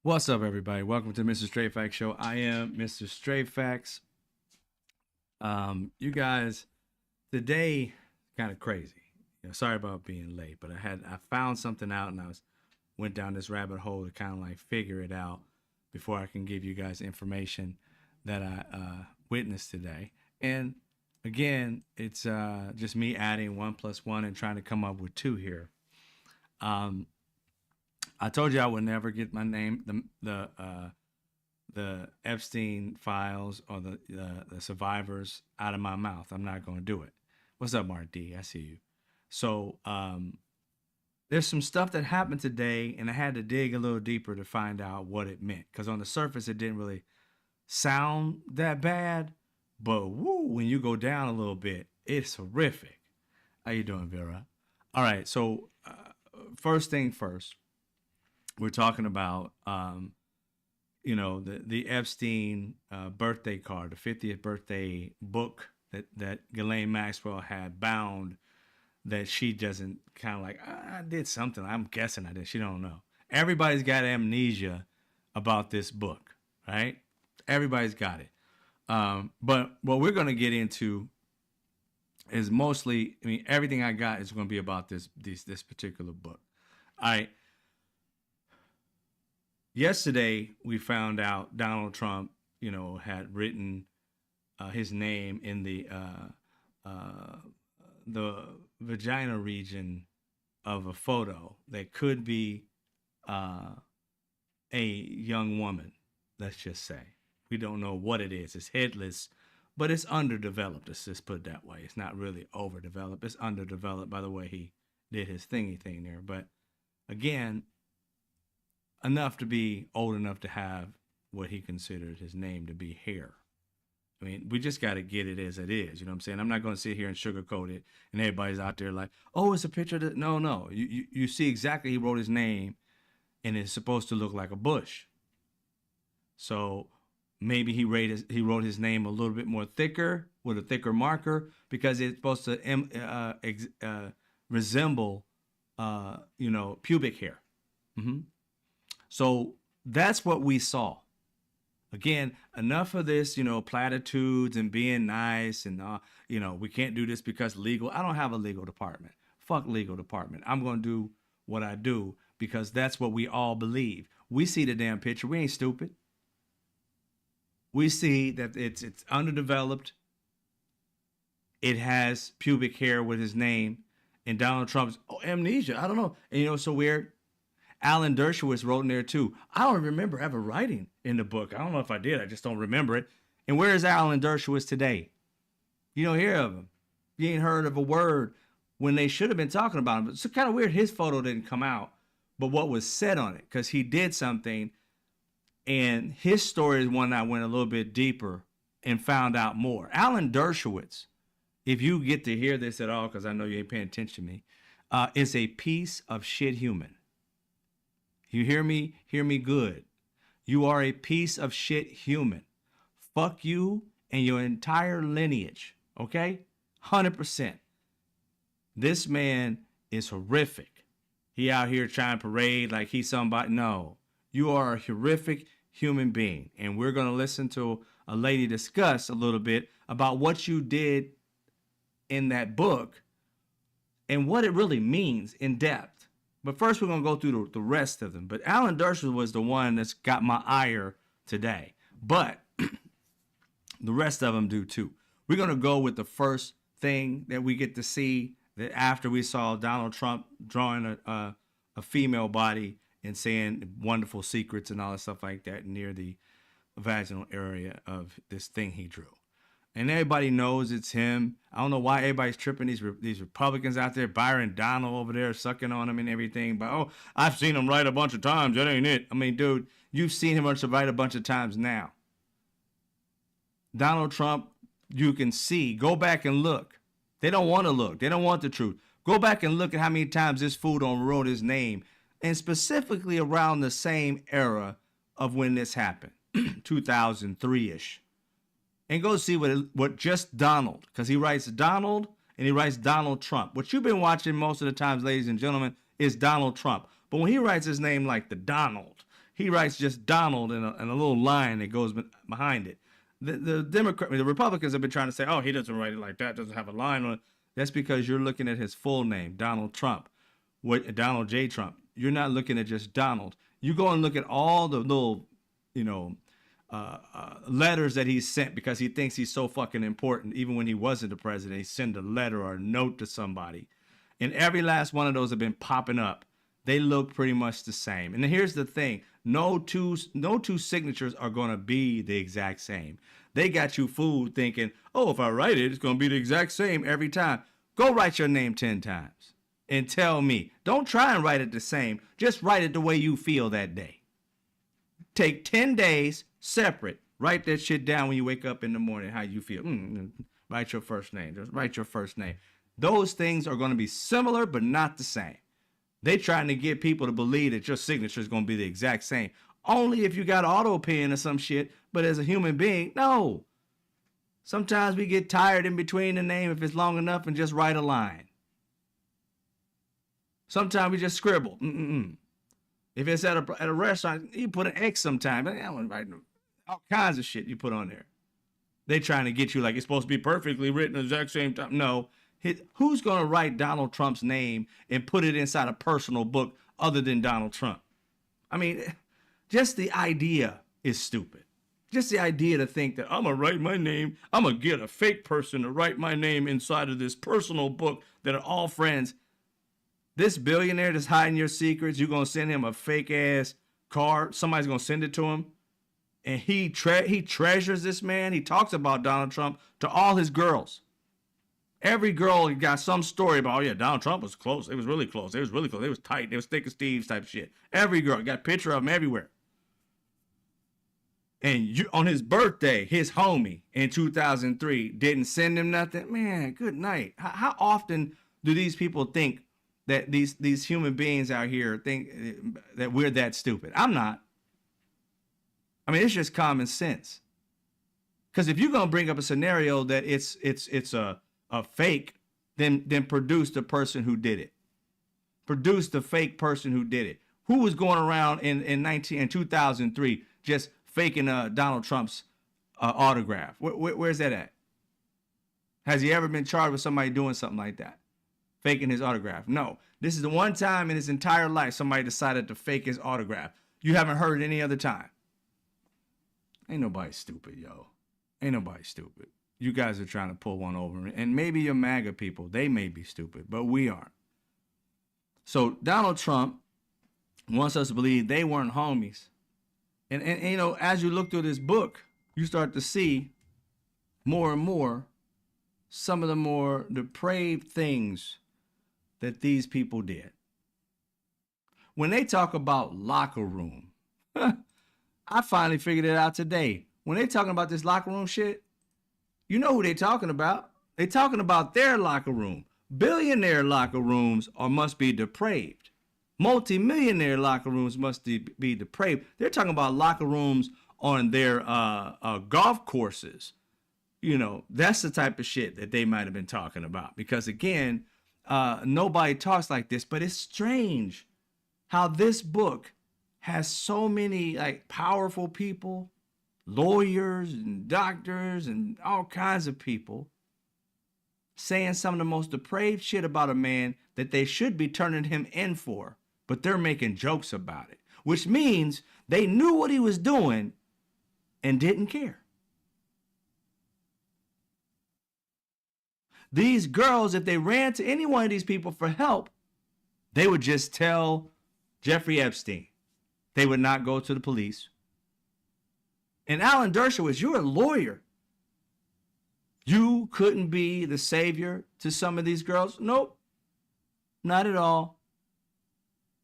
What's up, everybody? Welcome to Mr. Straight Facts Show. I am Mr. Straight Facts. You guys, today kind of crazy. Sorry about being late, but I found something out and went down this rabbit hole to kind of like figure it out before I can give you guys information that I witnessed today. And again, it's just me adding 1 + 1 and trying to come up with 2 here. I told you I would never get my name, the Epstein files or the survivors out of my mouth. I'm not going to do it. What's up, Mark D? I see you. So there's some stuff that happened today, and I had to dig a little deeper to find out what it meant. Because on the surface, it didn't really sound that bad, but woo, when you go down a little bit, it's horrific. How you doing, Vera? All right. So first thing first. We're talking about, the Epstein birthday card, the 50th birthday book that Ghislaine Maxwell had bound that she doesn't kind of like, I did something. I'm guessing I did. She don't know. Everybody's got amnesia about this book, right? Everybody's got it. But what we're going to get into is mostly, everything I got is going to be about this particular book. All right. Yesterday, we found out Donald Trump, had written his name in the vagina region of a photo that could be a young woman, let's just say. We don't know what it is. It's headless, but it's underdeveloped. Let's just put it that way. It's not really overdeveloped. It's underdeveloped by the way he did his thingy thing there. But again, enough to be old enough to have what he considered his name to be hair. We just got to get it as it is. You know what I'm saying? I'm not going to sit here and sugarcoat it and everybody's out there like, oh, it's a picture of No. You see exactly he wrote his name and it's supposed to look like a bush. So maybe he wrote his name a little bit more thicker with a thicker marker because it's supposed to resemble, pubic hair. Mm-hmm. So that's what we saw. Again, enough of this, platitudes and being nice and, we can't do this because legal. I don't have a legal department. Fuck legal department. I'm going to do what I do because that's what we all believe. We see the damn picture. We ain't stupid. We see that it's underdeveloped. It has pubic hair with his name and Donald Trump's amnesia. I don't know. And so weird. Alan Dershowitz wrote in there too. I don't remember ever writing in the book. I don't know if I did. I just don't remember it. And where is Alan Dershowitz today? You don't hear of him. You ain't heard of a word when they should have been talking about him. But it's kind of weird his photo didn't come out. But what was said on it, because he did something, and his story is one that went a little bit deeper and found out more. Alan Dershowitz, if you get to hear this at all, because I know you ain't paying attention to me, is a piece of shit human. You hear me? Hear me good. You are a piece of shit human. Fuck you and your entire lineage. Okay? 100%. This man is horrific. He out here trying to parade like he's somebody. No. You are a horrific human being. And we're going to listen to a lady discuss a little bit about what you did in that book and what it really means in depth. But first, we're going to go through the rest of them. But Alan Dershowitz was the one that's got my ire today. But the rest of them do too. We're going to go with the first thing that we get to see that after we saw Donald Trump drawing a female body and saying wonderful secrets and all that stuff like that near the vaginal area of this thing he drew. And everybody knows it's him. I don't know why everybody's tripping. These Republicans out there, Byron Donald over there sucking on him and everything. But, I've seen him write a bunch of times. That ain't it. Dude, you've seen him write a bunch of times now. Donald Trump, you can see. Go back and look. They don't want to look. They don't want the truth. Go back and look at how many times this fool wrote his name. And specifically around the same era of when this happened. 2003-ish. And go see what just Donald, because he writes Donald and he writes Donald Trump. What you've been watching most of the times, ladies and gentlemen, is Donald Trump. But when he writes his name like the Donald, he writes just Donald and a little line that goes behind it. The Republicans have been trying to say, oh, he doesn't write it like that, doesn't have a line on it. That's because you're looking at his full name, Donald Trump, Donald J. Trump. You're not looking at just Donald. You go and look at all the little, you know, letters that he sent because he thinks he's so fucking important. Even when he wasn't the president, he sent a letter or a note to somebody. And every last one of those have been popping up. They look pretty much the same. And here's the thing. No two signatures are going to be the exact same. They got you fooled thinking, oh, if I write it, it's going to be the exact same every time. Go write your name 10 times and tell me. Don't try and write it the same. Just write it the way you feel that day. Take 10 days separate. Write that shit down when you wake up in the morning, how you feel. Write your first name. Just write your first name. Those things are going to be similar, but not the same. They trying to get people to believe that your signature is going to be the exact same. Only if you got auto pen or some shit, but as a human being, no. Sometimes we get tired in between the name if it's long enough and just write a line. Sometimes we just scribble. If it's at a restaurant, you put an X sometimes. All kinds of shit you put on there. They trying to get you like it's supposed to be perfectly written at the exact same time. No. Who's going to write Donald Trump's name and put it inside a personal book other than Donald Trump? I mean, just the idea is stupid. Just the idea to think that I'm going to write my name, I'm going to get a fake person to write my name inside of this personal book that are all friends. This billionaire that's hiding your secrets, you're going to send him a fake ass card. Somebody's going to send it to him. And he treasures this man. He talks about Donald Trump to all his girls. Every girl got some story about, oh yeah, Donald Trump was close. It was really close. It was really close. It was tight. It was thick as Steve's type shit. Every girl got a picture of him everywhere. And on his birthday, his homie in 2003 didn't send him nothing. Man, good night. How often do these people think that these human beings out here think that we're that stupid? I'm not. I mean, it's just common sense. Because if you're gonna bring up a scenario that it's a fake, then produce the person who did it. Produce the fake person who did it. Who was going around in 2003 just faking Donald Trump's autograph? Where's that at? Has he ever been charged with somebody doing something like that? Faking his autograph? No. This is the one time in his entire life somebody decided to fake his autograph. You haven't heard it any other time. Ain't nobody stupid, yo. Ain't nobody stupid. You guys are trying to pull one over. And maybe your MAGA people, they may be stupid, but we aren't. So Donald Trump wants us to believe they weren't homies. And you know, as you look through this book, you start to see more and more some of the more depraved things that these people did. When they talk about locker room, I finally figured it out today. When they talking about this locker room shit, you know who they talking about. They talking about their locker room. Billionaire locker rooms must be depraved. Multi-millionaire locker rooms must be depraved. They're talking about locker rooms on their golf courses. You know, that's the type of shit that they might have been talking about. Because again, nobody talks like this, but it's strange how this book has so many like powerful people, lawyers and doctors and all kinds of people saying some of the most depraved shit about a man that they should be turning him in for, but they're making jokes about it, which means they knew what he was doing and didn't care. These girls, if they ran to any one of these people for help, they would just tell Jeffrey Epstein. They would not go to the police. And Alan Dershowitz, you're a lawyer. You couldn't be the savior to some of these girls? Nope, not at all.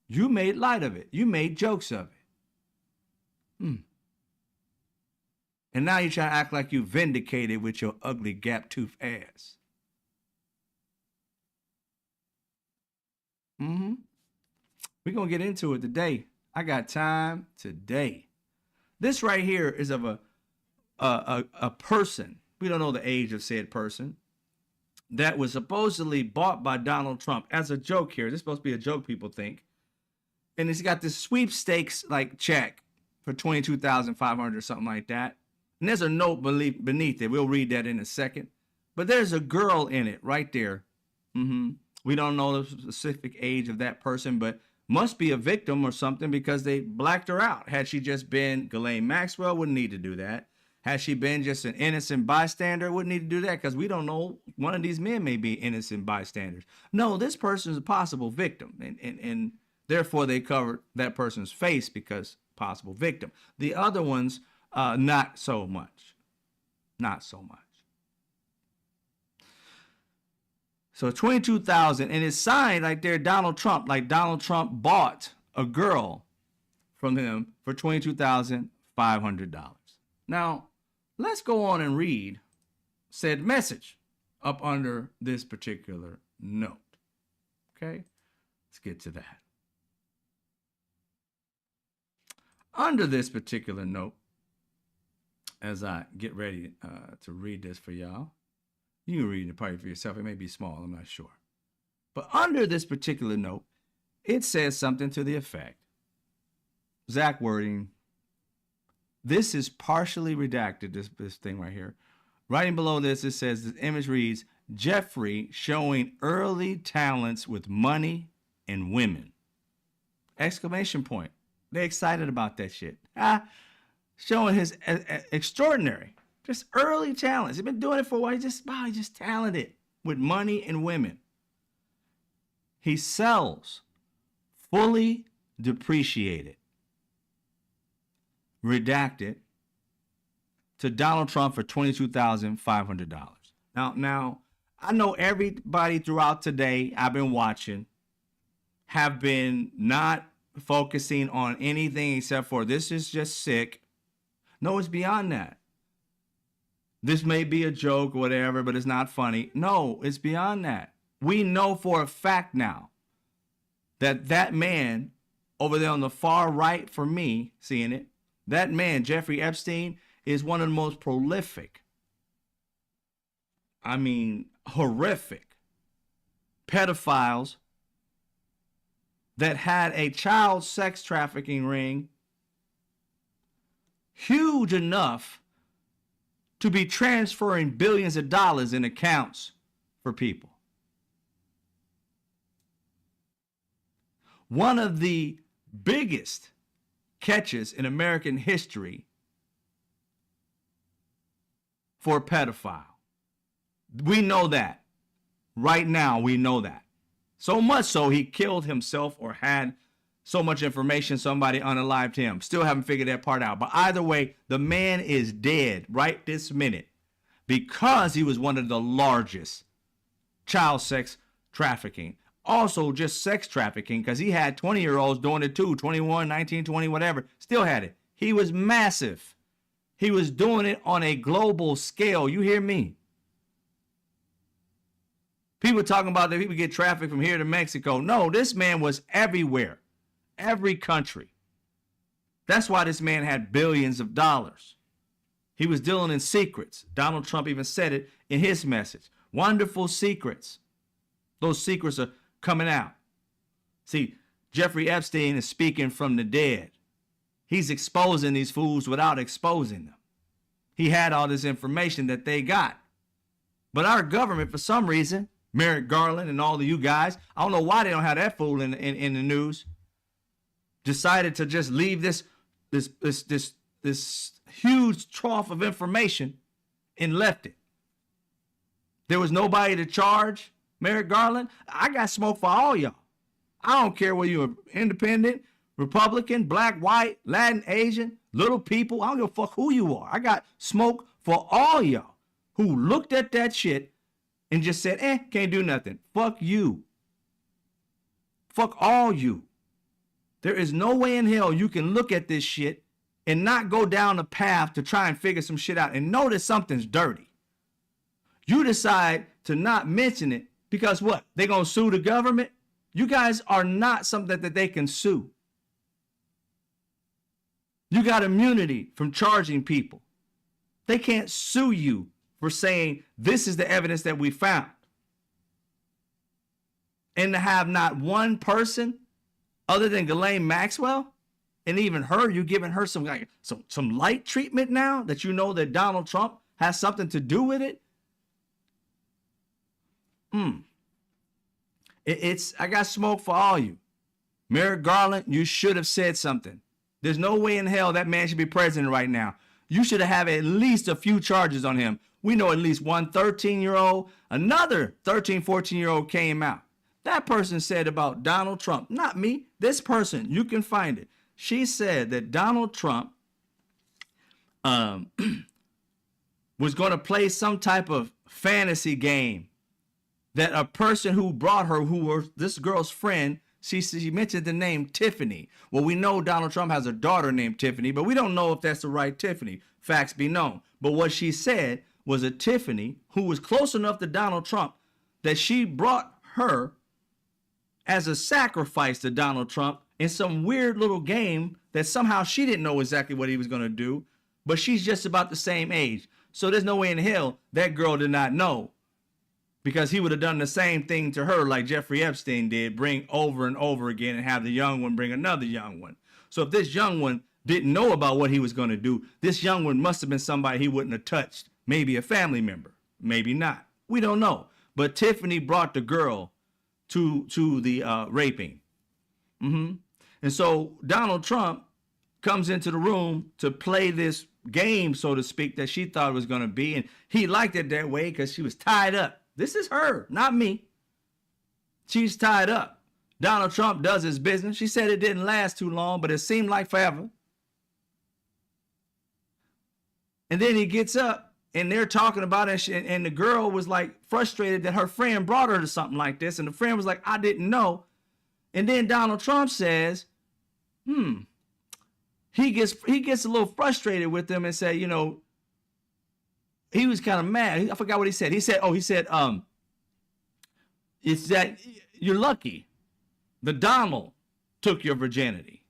You made light of it. You made jokes of it. And now you're trying to act like you vindicated with your ugly gap-toothed ass. We're going to get into it today. I got time today. This right here is of a person. We don't know the age of said person. That was supposedly bought by Donald Trump as a joke here. This is supposed to be a joke, people think. And he's got this sweepstakes like check for $22,500 or something like that. And there's a note beneath it. We'll read that in a second. But there's a girl in it right there. We don't know the specific age of that person, but must be a victim or something because they blacked her out. Had she just been Ghislaine Maxwell, wouldn't need to do that. Had she been just an innocent bystander, wouldn't need to do that because we don't know. One of these men may be innocent bystanders. No, this person is a possible victim, and therefore they covered that person's face because possible victim. The other ones, not so much. Not so much. So 22,000, and it's signed like they're Donald Trump, like Donald Trump bought a girl from him for $22,500. Now, let's go on and read said message up under this particular note. Okay, let's get to that. Under this particular note, as I get ready to read this for y'all, you can read it probably for yourself. It may be small, I'm not sure. But under this particular note, it says something to the effect, exact wording, this is partially redacted, this thing right here. Writing below this, it says, the image reads, Jeffrey showing early talents with money and women. Exclamation point. They're excited about that shit. Showing his extraordinary, just early talents. He's been doing it for a while. He's just talented with money and women. He sells fully depreciated, redacted, to Donald Trump for $22,500. Now, I know everybody throughout today I've been watching have been not focusing on anything except for this is just sick. No, it's beyond that. This may be a joke or whatever, but it's not funny. No, it's beyond that. We know for a fact now that that man over there on the far right, for me, seeing it, that man, Jeffrey Epstein, is one of the most prolific, horrific pedophiles that had a child sex trafficking ring huge enough to be transferring billions of dollars in accounts for people. One of the biggest catches in American history for a pedophile. We know that. Right now, we know that. So much so, he killed himself or had so much information, somebody unalived him. Still haven't figured that part out. But either way, the man is dead right this minute because he was one of the largest child sex trafficking. Also, just sex trafficking because he had 20-year-olds doing it too, 21, 19, 20, whatever. Still had it. He was massive. He was doing it on a global scale. You hear me? People talking about that people get trafficked from here to Mexico. No, this man was everywhere. Every country. That's why this man had billions of dollars. He was dealing in secrets. Donald Trump even said it in his message. Wonderful secrets. Those secrets are coming out. See, Jeffrey Epstein is speaking from the dead. He's exposing these fools without exposing them. He had all this information that they got. But our government, for some reason, Merrick Garland and all of you guys, I don't know why they don't have that fool in the news, decided to just leave this huge trough of information and left it. There was nobody to charge Merrick Garland. I got smoke for all y'all. I don't care whether you're independent, Republican, black, white, Latin, Asian, little people. I don't give a fuck who you are. I got smoke for all y'all who looked at that shit and just said, can't do nothing. Fuck you. Fuck all you. There is no way in hell you can look at this shit and not go down the path to try and figure some shit out and know that something's dirty. You decide to not mention it because what? They gonna sue the government? You guys are not something that they can sue. You got immunity from charging people. They can't sue you for saying this is the evidence that we found. And to have not one person other than Ghislaine Maxwell And even her, you giving her some light treatment now that you know that Donald Trump has something to do with it. I got smoke for all you. Merrick Garland, you should have said something. There's no way in hell that man should be president right now. You should have at least a few charges on him. We know at least one 13-year-old, another 13, 14-year-old came out. That person said about Donald Trump, not me, this person, you can find it. She said that Donald Trump was going to play some type of fantasy game, that a person who brought her, who was this girl's friend, she mentioned the name Tiffany. Well, we know Donald Trump has a daughter named Tiffany, but we don't know if that's the right Tiffany. Facts be known. But what she said was a Tiffany who was close enough to Donald Trump that she brought her as a sacrifice to Donald Trump in some weird little game that somehow she didn't know exactly what he was going to do, but she's just about the same age. So there's no way in hell that girl did not know, because he would have done the same thing to her like Jeffrey Epstein did, bring over and over again and have the young one bring another young one. So if this young one didn't know about what he was going to do, this young one must have been somebody he wouldn't have touched. Maybe a family member, maybe not. We don't know. But Tiffany brought the girl to the raping. And so Donald Trump comes into the room to play this game, so to speak, that she thought it was going to be. And he liked it that way because she was tied up. This is her, not me. She's tied up. Donald Trump does his business. She said it didn't last too long, but it seemed like forever. And then he gets up and they're talking about it. And the girl was like frustrated that her friend brought her to something like this. And the friend was like, I didn't know. And then Donald Trump says, he gets a little frustrated with them and said, you know, he was kind of mad. I forgot what he said. He said, it's that you're lucky. The Donald took your virginity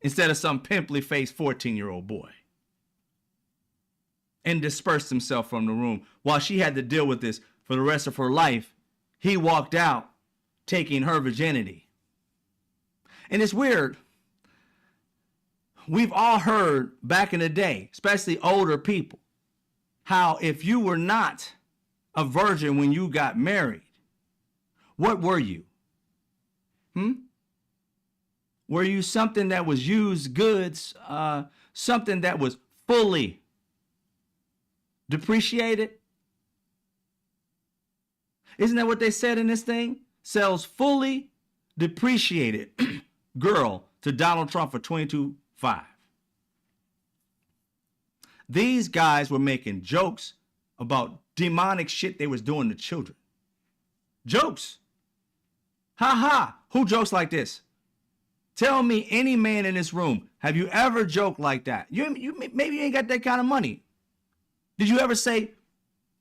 instead of some pimply faced 14-year-old boy. And dispersed himself from the room. While she had to deal with this for the rest of her life, he walked out taking her virginity. And it's weird. We've all heard back in the day, especially older people, how if you were not a virgin when you got married, what were you? Were you something that was used goods, something that was fully depreciated? Isn't that what they said in this thing? Sells fully depreciated girl to Donald Trump for $22,500. These guys were making jokes about demonic shit they was doing to children. Jokes. Ha ha. Who jokes like this? Tell me any man in this room, have you ever joked like that? Maybe you ain't got that kind of money. Did you ever say,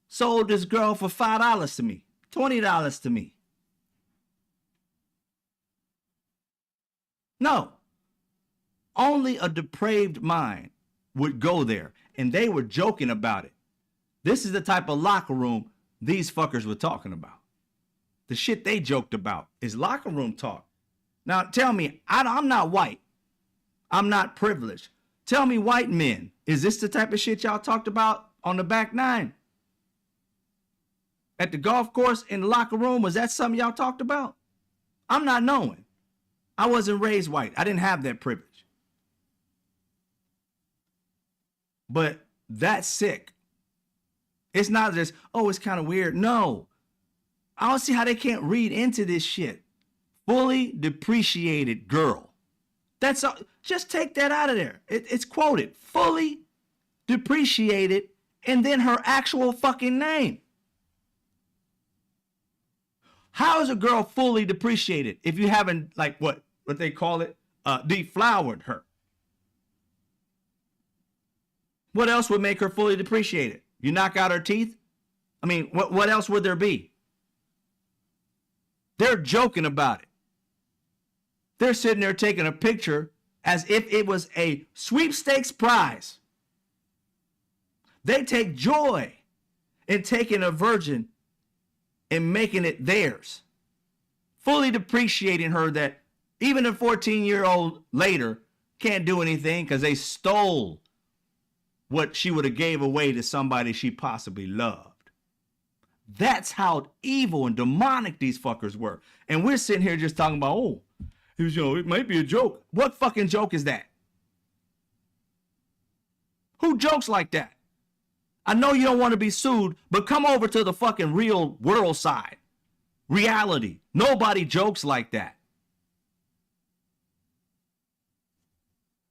sold this girl for $5 to me, $20 to me? No. Only a depraved mind would go there, and they were joking about it. This is the type of locker room these fuckers were talking about. The shit they joked about is locker room talk. Now tell me, I'm not white. I'm not privileged. Tell me, white men, is this the type of shit y'all talked about on the back nine? At the golf course, in the locker room, was that something y'all talked about? I'm not knowing. I wasn't raised white. I didn't have that privilege. But that's sick. It's not just, oh, it's kind of weird. No. I don't see how they can't read into this shit. Fully depreciated girl. That's all. Just take that out of there. It's quoted. Fully depreciated, and then her actual fucking name. How is a girl fully depreciated if you haven't, like, what they call it, deflowered her? What else would make her fully depreciated? You knock out her teeth? I mean, what else would there be? They're joking about it. They're sitting there taking a picture as if it was a sweepstakes prize. They take joy in taking a virgin and making it theirs. Fully depreciating her, that even a 14-year-old later Can't do anything because they stole what she would have gave away to somebody she possibly loved. That's how evil and demonic these fuckers were. And we're sitting here just talking about, oh, it might be a joke. What fucking joke is that? Who jokes like that? I know you don't want to be sued, but come over to the fucking real world side. Reality. Nobody jokes like that.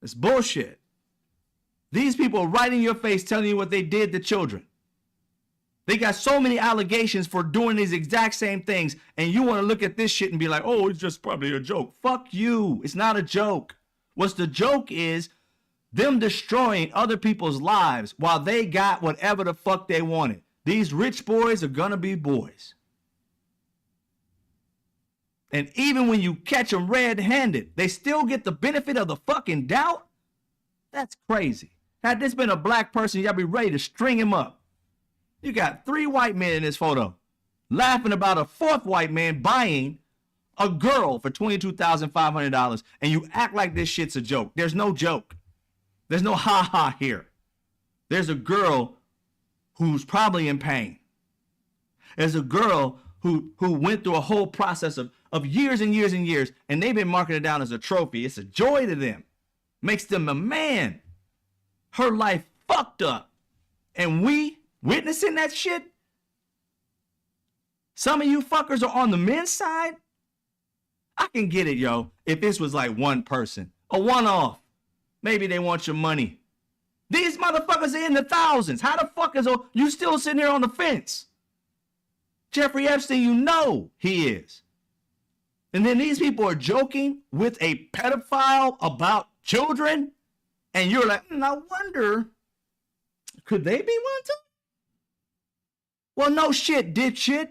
It's bullshit. These people are right in your face telling you what they did to children. They got so many allegations for doing these exact same things, and you want to look at this shit and be like, oh, it's just probably a joke. Fuck you. It's not a joke. What's the joke is them destroying other people's lives while they got whatever the fuck they wanted. These rich boys are gonna be boys. And even when you catch them red-handed, they still get the benefit of the fucking doubt? That's crazy. Had this been a black person, y'all be ready to string him up. You got 3 white men in this photo laughing about a 4th white man buying a girl for $22,500, and you act like this shit's a joke. There's no joke. There's no ha-ha here. There's a girl who's probably in pain. There's a girl who went through a whole process of years and years and years, and they've been marking it down as a trophy. It's a joy to them. Makes them a man. Her life fucked up. And we witnessing that shit? Some of you fuckers are on the men's side? I can get it, yo, if this was like one person. A one-off. Maybe they want your money. These motherfuckers are in the thousands. How the fuck is you still sitting here on the fence? Jeffrey Epstein, you know he is. And then these people are joking with a pedophile about children. And you're like, I wonder, could they be one too? Well, no shit, dipshit.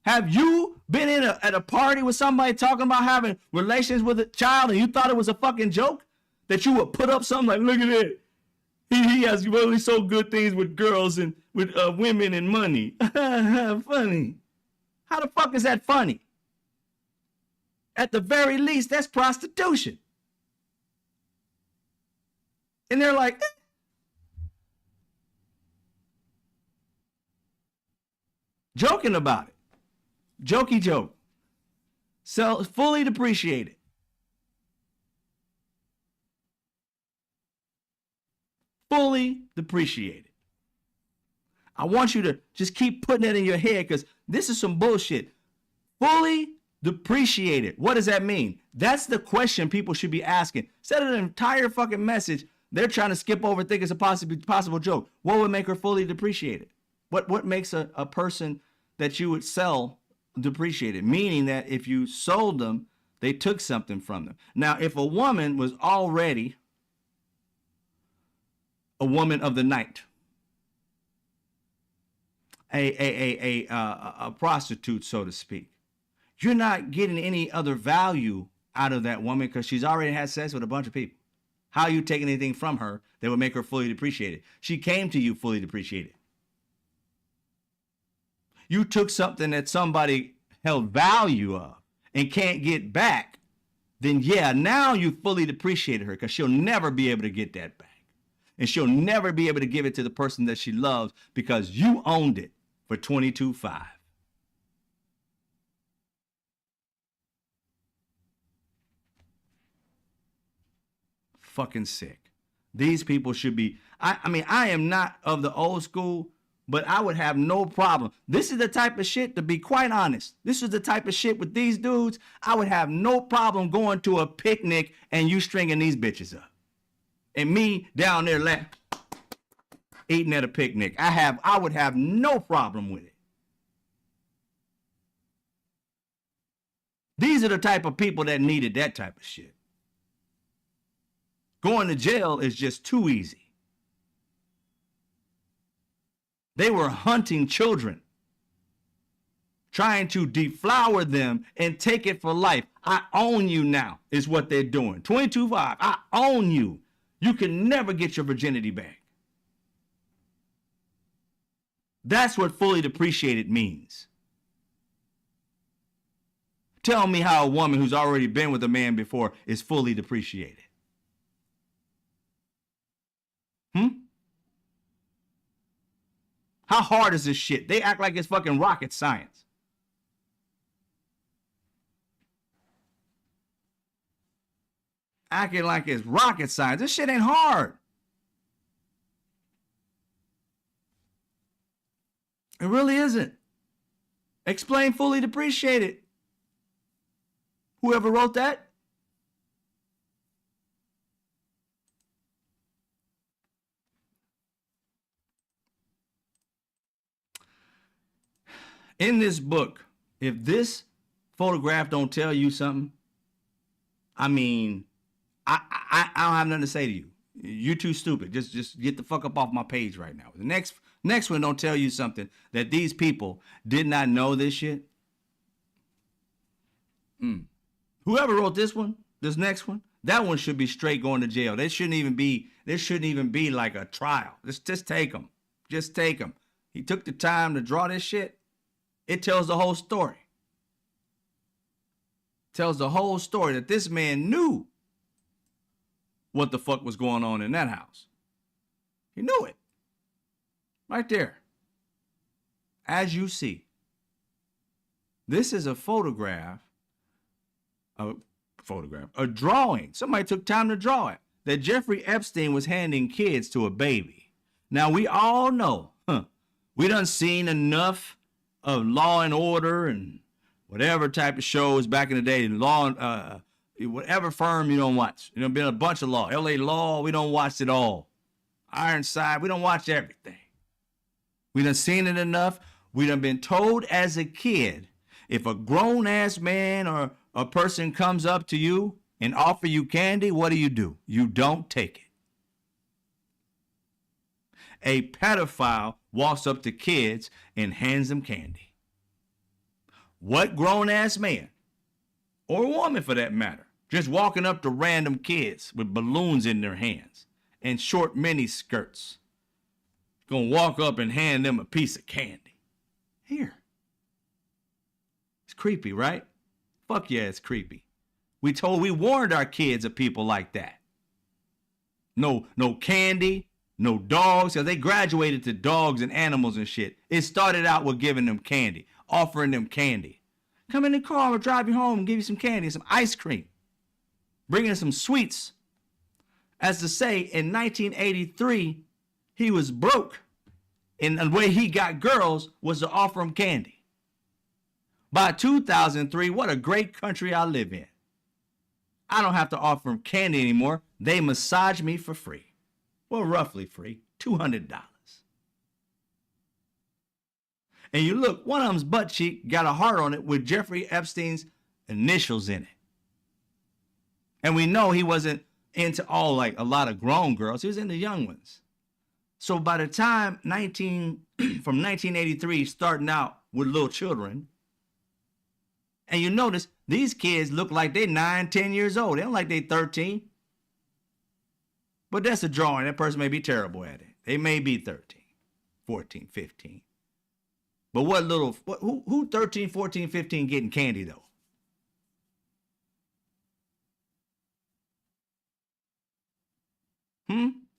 Have you been at a party with somebody talking about having relations with a child and you thought it was a fucking joke? That you would put up something like, look at it. He has really so good things with girls and with women and money. Funny. How the fuck is that funny? At the very least, that's prostitution. And they're like, joking about it. Jokey joke. So fully depreciated. Fully depreciated. I want you to just keep putting it in your head because this is some bullshit. Fully depreciated. What does that mean? That's the question people should be asking. Instead of an entire fucking message, they're trying to skip over, think it's a possible joke. What would make her fully depreciated? What makes a person that you would sell depreciated? Meaning that if you sold them, they took something from them. Now, if a woman was already a woman of the night, a prostitute, so to speak, you're not getting any other value out of that woman because she's already had sex with a bunch of people. How are you taking anything from her that would make her fully depreciated? She came to you fully depreciated. You took something that somebody held value of and can't get back, then yeah, now you fully depreciated her because she'll never be able to get that back. And she'll never be able to give it to the person that she loves because you owned it for $22,500. Fucking sick. These people should be, I mean, I am not of the old school, but I would have no problem. This is the type of shit, to be quite honest, this is the type of shit with these dudes, I would have no problem going to a picnic and you stringing these bitches up. And me down there eating at a picnic. I would have no problem with it. These are the type of people that needed that type of shit. Going to jail is just too easy. They were hunting children, trying to deflower them and take it for life. I own you now is what they're doing. $22,500, I own you. You can never get your virginity back. That's what fully depreciated means. Tell me how a woman who's already been with a man before is fully depreciated. Hmm? How hard is this shit? They act like it's fucking rocket science. Acting like it's rocket science. This shit ain't hard. It really isn't. Explain fully depreciated. Whoever wrote that? In this book, if this photograph don't tell you something, I mean, I don't have nothing to say to you. You're too stupid. Just get the fuck up off my page right now. The next one don't tell you something that these people did not know this shit. Whoever wrote this one, this next one, that one should be straight going to jail. There shouldn't even be like a trial. Just take them. Just take them. He took the time to draw this shit. It tells the whole story. Tells the whole story that this man knew what the fuck was going on in that house. He knew it. Right there. As you see. This is a a drawing. Somebody took time to draw it. That Jeffrey Epstein was handing kids to a baby. Now we all know, we done seen enough of Law and Order and whatever type of shows back in the day. Whatever firm you don't watch. You know, been a bunch of law. LA Law, we don't watch it all. Ironside, we don't watch everything. We done seen it enough. We done been told as a kid, if a grown ass man or a person comes up to you and offer you candy, what do? You don't take it. A pedophile walks up to kids and hands them candy. What grown ass man, or woman for that matter, just walking up to random kids with balloons in their hands and short mini skirts, gonna walk up and hand them a piece of candy? Here. It's creepy, right? Fuck yeah, it's creepy. We warned our kids of people like that. No candy, no dogs, because they graduated to dogs and animals and shit. It started out with giving them candy, offering them candy. Come in the car, I'll drive you home and give you some candy, some ice cream. Bringing some sweets. As to say, in 1983, he was broke. And the way he got girls was to offer them candy. By 2003, what a great country I live in. I don't have to offer them candy anymore. They massage me for free. Well, roughly free, $200. And you look, one of them's butt cheek got a heart on it with Jeffrey Epstein's initials in it. And we know he wasn't into all like a lot of grown girls. He was into young ones. So by the time from 1983, starting out with little children, and you notice these kids look like they're 9, 10 years old. They don't like they're 13. But that's a drawing. That person may be terrible at it. They may be 13, 14, 15. But who 13, 14, 15 getting candy though?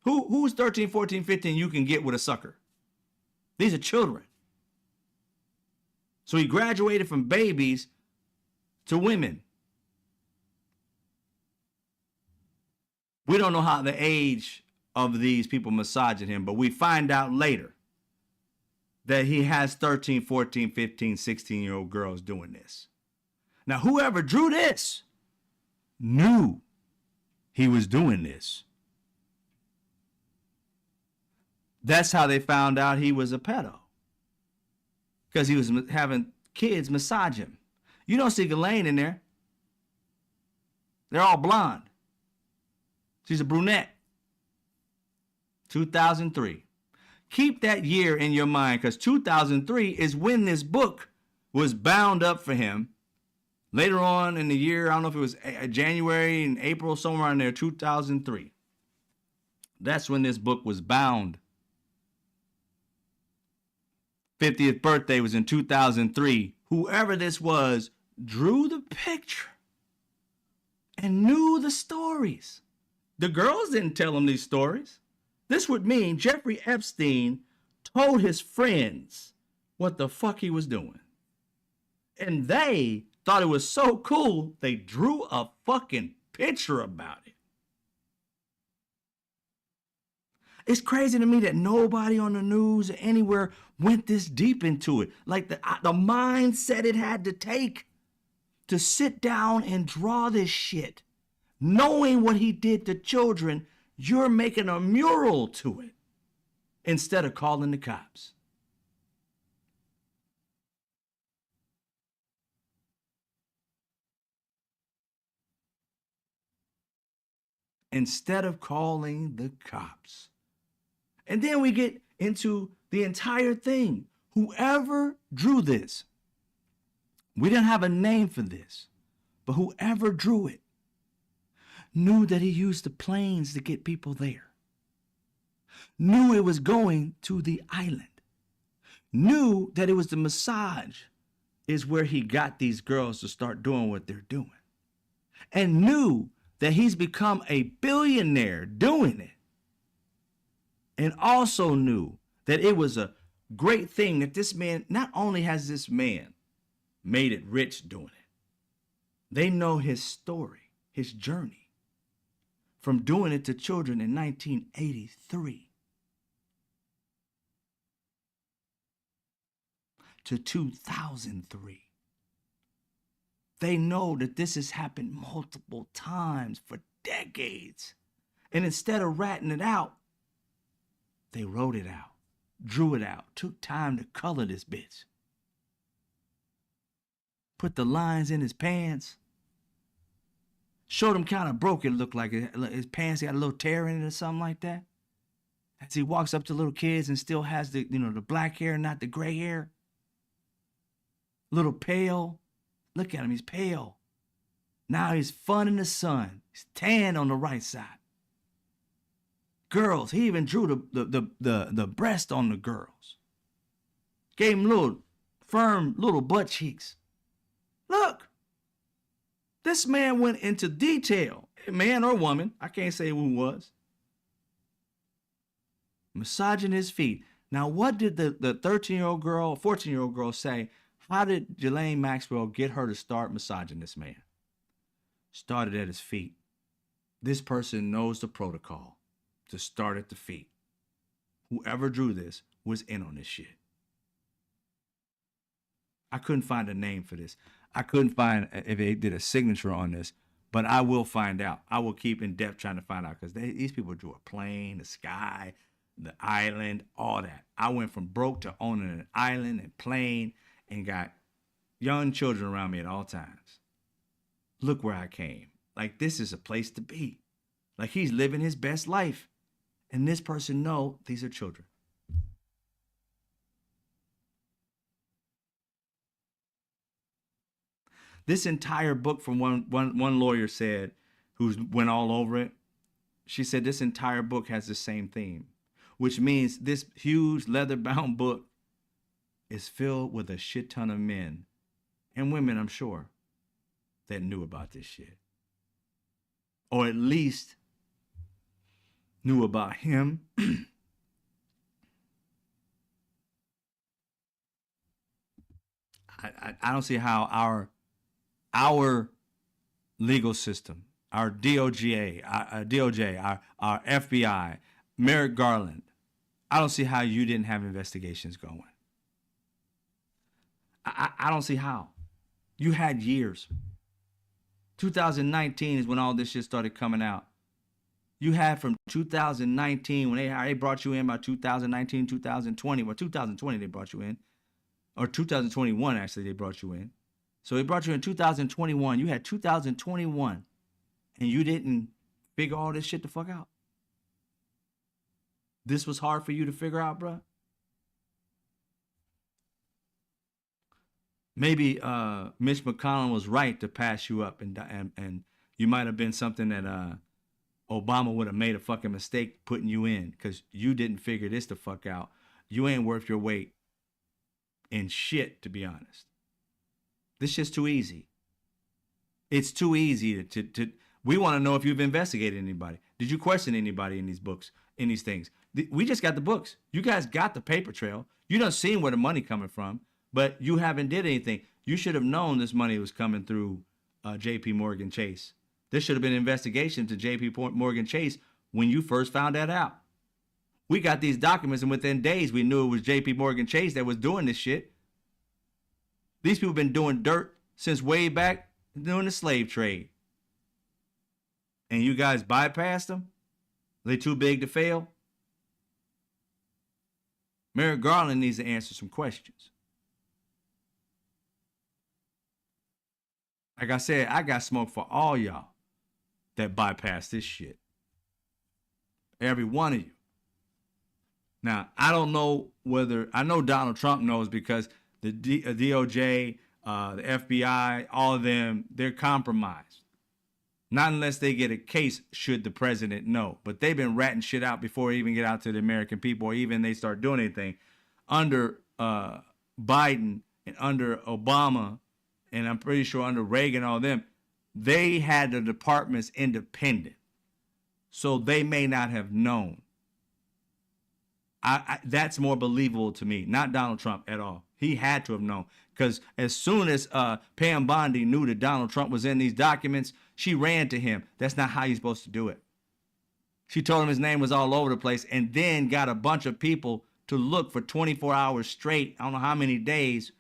Who's 13, 14, 15 you can get with a sucker? These are children. So he graduated from babies to women. We don't know how the age of these people massaging him, but we find out later that he has 13, 14, 15, 16-year-old girls doing this. Now, whoever drew this knew he was doing this. That's how they found out he was a pedo. Because he was having kids massage him. You don't see Ghislaine in there. They're all blonde. She's a brunette. 2003. Keep that year in your mind, because 2003 is when this book was bound up for him. Later on in the year, I don't know if it was January and April, somewhere in there, 2003. That's when this book was bound. 50th birthday was in 2003. Whoever this was drew the picture and knew the stories. The girls didn't tell him these stories. This would mean Jeffrey Epstein told his friends what the fuck he was doing. And they thought it was so cool, they drew a fucking picture about it. It's crazy to me that nobody on the news or anywhere went this deep into it. Like the mindset it had to take to sit down and draw this shit. Knowing what he did to children, you're making a mural to it instead of calling the cops. Instead of calling the cops. And then we get into the entire thing. Whoever drew this, we didn't have a name for this, but whoever drew it knew that he used the planes to get people there, knew it was going to the island, knew that it was the massage is where he got these girls to start doing what they're doing, and knew that he's become a billionaire doing it, and also knew that it was a great thing that this man, not only has this man made it rich doing it, they know his story, his journey from doing it to children in 1983 to 2003. They know that this has happened multiple times for decades. And instead of ratting it out, they wrote it out, drew it out, took time to color this bitch. Put the lines in his pants. Showed him kind of broke it looked like. His pants got a little tear in it or something like that. As he walks up to little kids and still has the black hair, not the gray hair. Little pale. Look at him, he's pale. Now he's fun in the sun. He's tan on the right side. Girls, he even drew the breast on the girls. Gave him little firm little butt cheeks. Look, this man went into detail, man or woman, I can't say who it was, massaging his feet. Now, what did the 13-year-old girl, 14-year-old girl say? How did Ghislaine Maxwell get her to start massaging this man? Started at his feet. This person knows the protocol to start at the feet. Whoever drew this was in on this shit. I couldn't find a name for this. I couldn't find if they did a signature on this, but I will find out. I will keep in depth trying to find out because these people drew a plane, the sky, the island, all that. I went from broke to owning an island and plane and got young children around me at all times. Look where I came. Like, this is a place to be. Like, he's living his best life. And this person know these are children. This entire book, from one lawyer said, who went all over it, she said this entire book has the same theme, which means this huge leather-bound book is filled with a shit ton of men and women, I'm sure, that knew about this shit. Or at least knew about him. I don't see how our legal system, our DOJ, our FBI, Merrick Garland, I don't see how you didn't have investigations going. I don't see how. You had years. 2019 is when all this shit started coming out. You had from 2019, when they brought you in by 2019, 2020. Well, 2020 they brought you in. Or 2021, actually, they brought you in. So they brought you in 2021. You had 2021. And you didn't figure all this shit the fuck out. This was hard for you to figure out, bro. Maybe Mitch McConnell was right to pass you up, and you might have been something that Obama would have made a fucking mistake putting you in because you didn't figure this the fuck out. You ain't worth your weight in shit, to be honest. This shit's too easy. It's too easy to we want to know if you've investigated anybody. Did you question anybody in these books, in these things? We just got the books. You guys got the paper trail. You done seen where the money coming from, but you haven't did anything. You should have known this money was coming through J.P. Morgan Chase. There should have been an investigation to J.P. Morgan Chase when you first found that out. We got these documents, and within days, we knew it was J.P. Morgan Chase that was doing this shit. These people have been doing dirt since way back during the slave trade. And you guys bypassed them? They too big to fail? Merrick Garland needs to answer some questions. Like I said, I got smoke for all y'all that bypass this shit. Every one of you. Now, I don't know whether, I know Donald Trump knows because the DOJ, the FBI, all of them, they're compromised. Not unless they get a case should the president know. But they've been ratting shit out before they even get out to the American people or even they start doing anything. Under Biden and under Obama, and I'm pretty sure under Reagan, all of them, they had the departments independent. So they may not have known. That's more believable to me. Not Donald Trump at all. He had to have known. Because as soon as Pam Bondi knew that Donald Trump was in these documents, she ran to him. That's not how you're supposed to do it. She told him his name was all over the place and then got a bunch of people to look for 24 hours straight, I don't know how many days,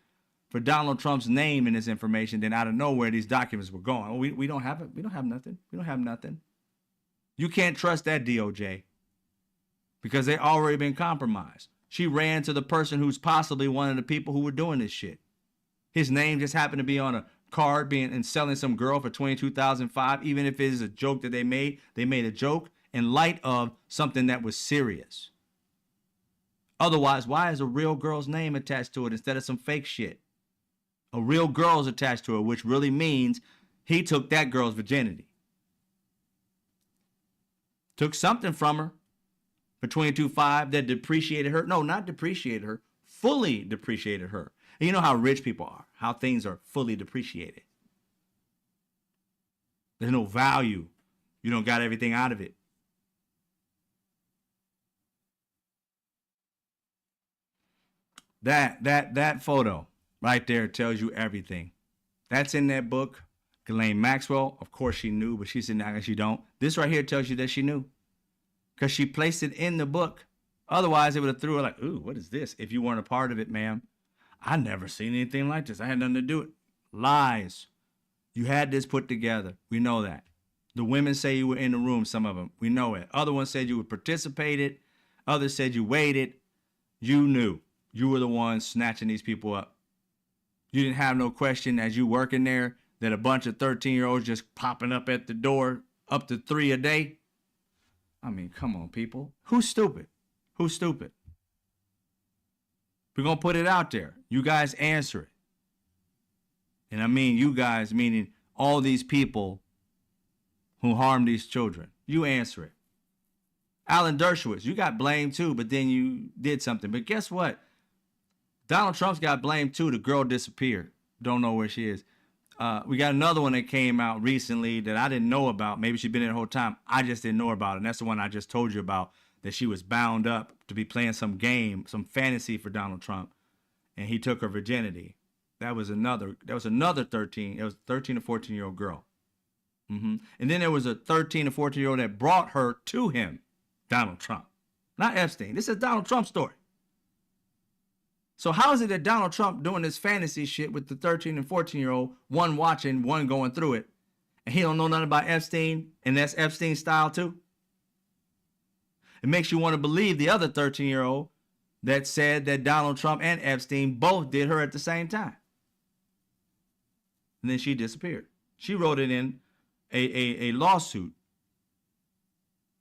for Donald Trump's name in this information. Then out of nowhere, these documents were going. Oh, we don't have it. We don't have nothing. We don't have nothing. You can't trust that DOJ because they already been compromised. She ran to the person who's possibly one of the people who were doing this shit. His name just happened to be on a card being and selling some girl for $22,500. Even if it is a joke that they made a joke in light of something that was serious. Otherwise, why is a real girl's name attached to it instead of some fake shit? A real girl's attached to it, which really means he took that girl's virginity. Took something from her for $22,500 that depreciated her. No, not depreciated her, fully depreciated her. And you know how rich people are, how things are fully depreciated. There's no value. You don't got everything out of it. That photo right there tells you everything. That's in that book. Ghislaine Maxwell, of course she knew, but she said, nah, she don't. This right here tells you that she knew. Because she placed it in the book. Otherwise, it would have threw her like, ooh, what is this? If you weren't a part of it, ma'am. I never seen anything like this. I had nothing to do with it. Lies. You had this put together. We know that. The women say you were in the room, some of them. We know it. Other ones said you would participated. Others said you waited. You knew. You were the one snatching these people up. You didn't have no question as you working there that a bunch of 13-year-olds just popping up at the door, up to 3 a day. I mean, come on, people. Who's stupid? Who's stupid? We're going to put it out there. You guys answer it. And I mean you guys, meaning all these people who harmed these children. You answer it. Alan Dershowitz, you got blamed too, but then you did something. But guess what? Donald Trump's got blamed too. The girl disappeared. Don't know where she is. We got another one that came out recently that I didn't know about. Maybe she's been there the whole time. I just didn't know about it. And that's the one I just told you about, that she was bound up to be playing some game, some fantasy for Donald Trump. And he took her virginity. That was another 13. It was a 13 or 14-year-old girl. And then there was a 13 or 14-year-old that brought her to him, Donald Trump. Not Epstein. This is Donald Trump's story. So how is it that Donald Trump doing this fantasy shit with the 13 and 14-year-old, one watching, one going through it, and he don't know nothing about Epstein, and that's Epstein style too? It makes you want to believe the other 13-year-old that said that Donald Trump and Epstein both did her at the same time. And then she disappeared. She wrote it in a lawsuit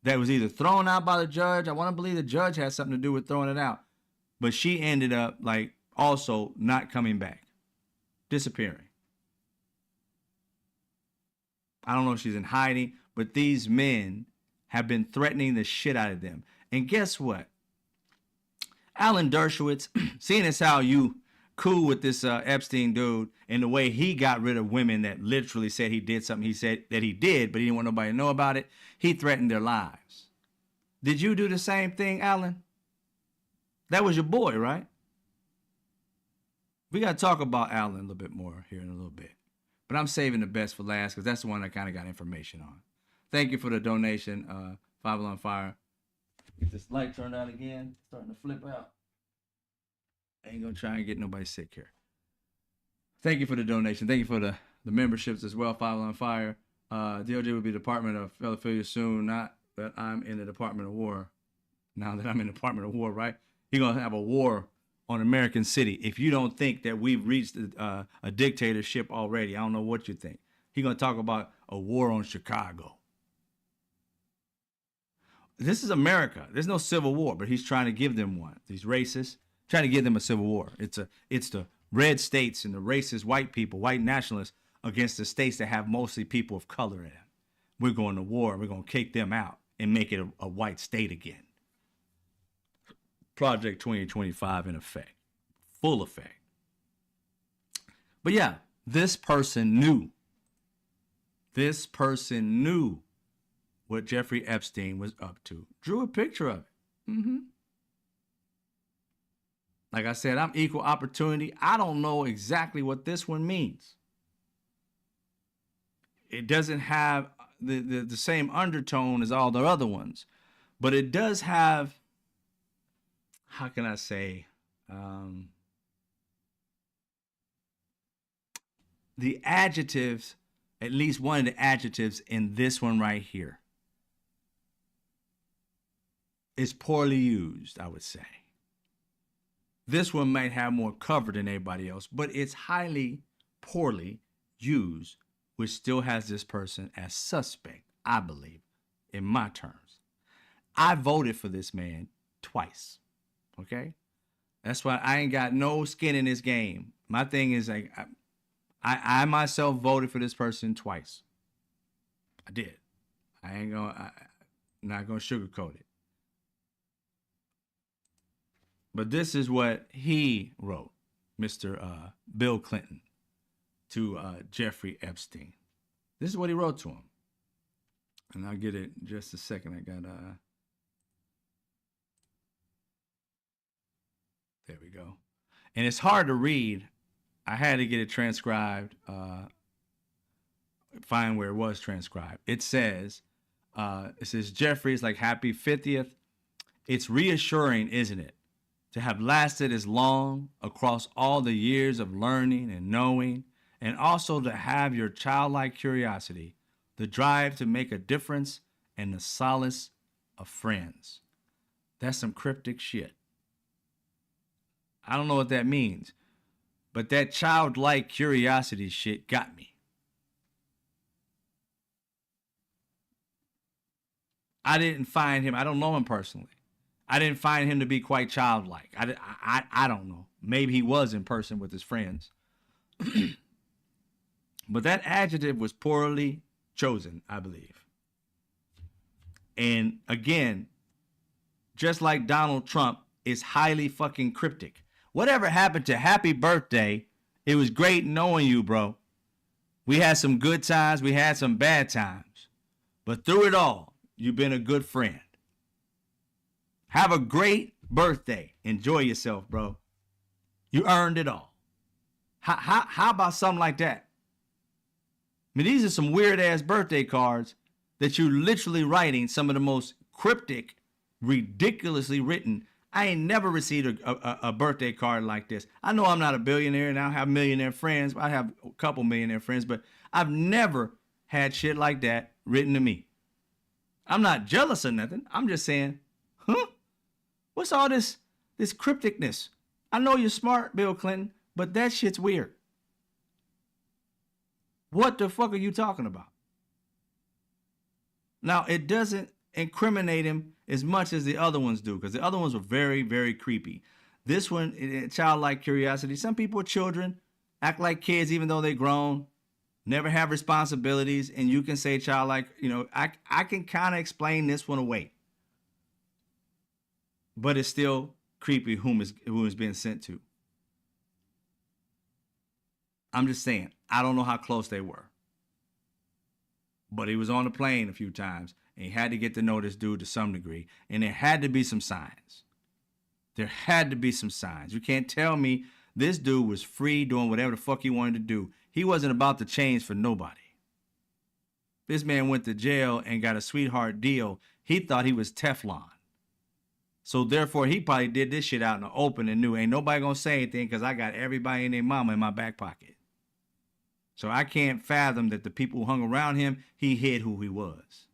that was either thrown out by the judge. I want to believe the judge had something to do with throwing it out. But she ended up like also not coming back, disappearing. I don't know if she's in hiding, but these men have been threatening the shit out of them. And guess what? Alan Dershowitz, seeing as how you cool with this Epstein dude and the way he got rid of women that literally said he did something he said that he did, but he didn't want nobody to know about it, he threatened their lives. Did you do the same thing, Alan? That was your boy, right? We got to talk about Alan a little bit more here in a little bit. But I'm saving the best for last because that's the one I kind of got information on. Thank you for the donation, Five on Fire. Get this light turned out again. Starting to flip out. I ain't going to try and get nobody sick here. Thank you for the donation. Thank you for the memberships as well, Five on Fire. DOJ will be Department of Philadelphia soon. Not that I'm in the Department of War. Now that I'm in the Department of War, right? He's going to have a war on American City. If you don't think that we've reached a dictatorship already, I don't know what you think. He's going to talk about a war on Chicago. This is America. There's no civil war, but he's trying to give them one. These racists trying to give them a civil war. It's the red states and the racist white people, white nationalists against the states that have mostly people of color in them. We're going to war. We're going to kick them out and make it a white state again. Project 2025 in effect, full effect. But yeah, this person knew what Jeffrey Epstein was up to. Drew a picture of it. Like I said, I'm equal opportunity. I don't know exactly what this one means. It doesn't have the same undertone as all the other ones, but it does have, how can I say, the adjectives, at least one of the adjectives in this one right here is poorly used, I would say. This one might have more cover than anybody else, but it's highly poorly used, which still has this person as suspect, I believe, in my terms. I voted for this man twice, okay? That's why I ain't got no skin in this game. My thing is, like, I myself voted for this person twice. I did. I'm not gonna sugarcoat it. But this is what he wrote, Mr. Bill Clinton, to Jeffrey Epstein. This is what he wrote to him. And I'll get it in just a second. I got, there we go. And it's hard to read. I had to get it transcribed, find where it was transcribed. It says, Jeffrey, it's like happy 50th. It's reassuring, isn't it, to have lasted as long across all the years of learning and knowing, and also to have your childlike curiosity, the drive to make a difference, and the solace of friends. That's some cryptic shit. I don't know what that means, but that childlike curiosity shit got me. I didn't find him, I don't know him personally. I didn't find him to be quite childlike. I don't know. Maybe he was in person with his friends. But that adjective was poorly chosen, I believe. And again, just like Donald Trump, is highly fucking cryptic. Whatever happened to happy birthday? It was great knowing you, bro. We had some good times. We had some bad times. But through it all, you've been a good friend. Have a great birthday. Enjoy yourself, bro. You earned it all. How about something like that? I mean, these are some weird-ass birthday cards that you're literally writing some of the most cryptic, ridiculously written. I ain't never received a birthday card like this. I know I'm not a billionaire and I don't have millionaire friends. I have a couple millionaire friends, but I've never had shit like that written to me. I'm not jealous or nothing. I'm just saying, huh? What's all this crypticness? I know you're smart, Bill Clinton, but that shit's weird. What the fuck are you talking about? Now, it doesn't incriminate him as much as the other ones do, because the other ones were very, very creepy. This one, childlike curiosity. Some people are children, act like kids even though they're grown, never have responsibilities, and you can say childlike, I can kind of explain this one away. But it's still creepy who is being sent to. I'm just saying, I don't know how close they were. but he was on the plane a few times, and he had to get to know this dude to some degree, and there had to be some signs. There had to be some signs. You can't tell me this dude was free doing whatever the fuck he wanted to do. He wasn't about to change for nobody. This man went to jail and got a sweetheart deal. He thought he was Teflon. So therefore, he probably did this shit out in the open and knew ain't nobody gonna say anything because I got everybody and their mama in my back pocket. So I can't fathom that the people who hung around him, he hid who he was.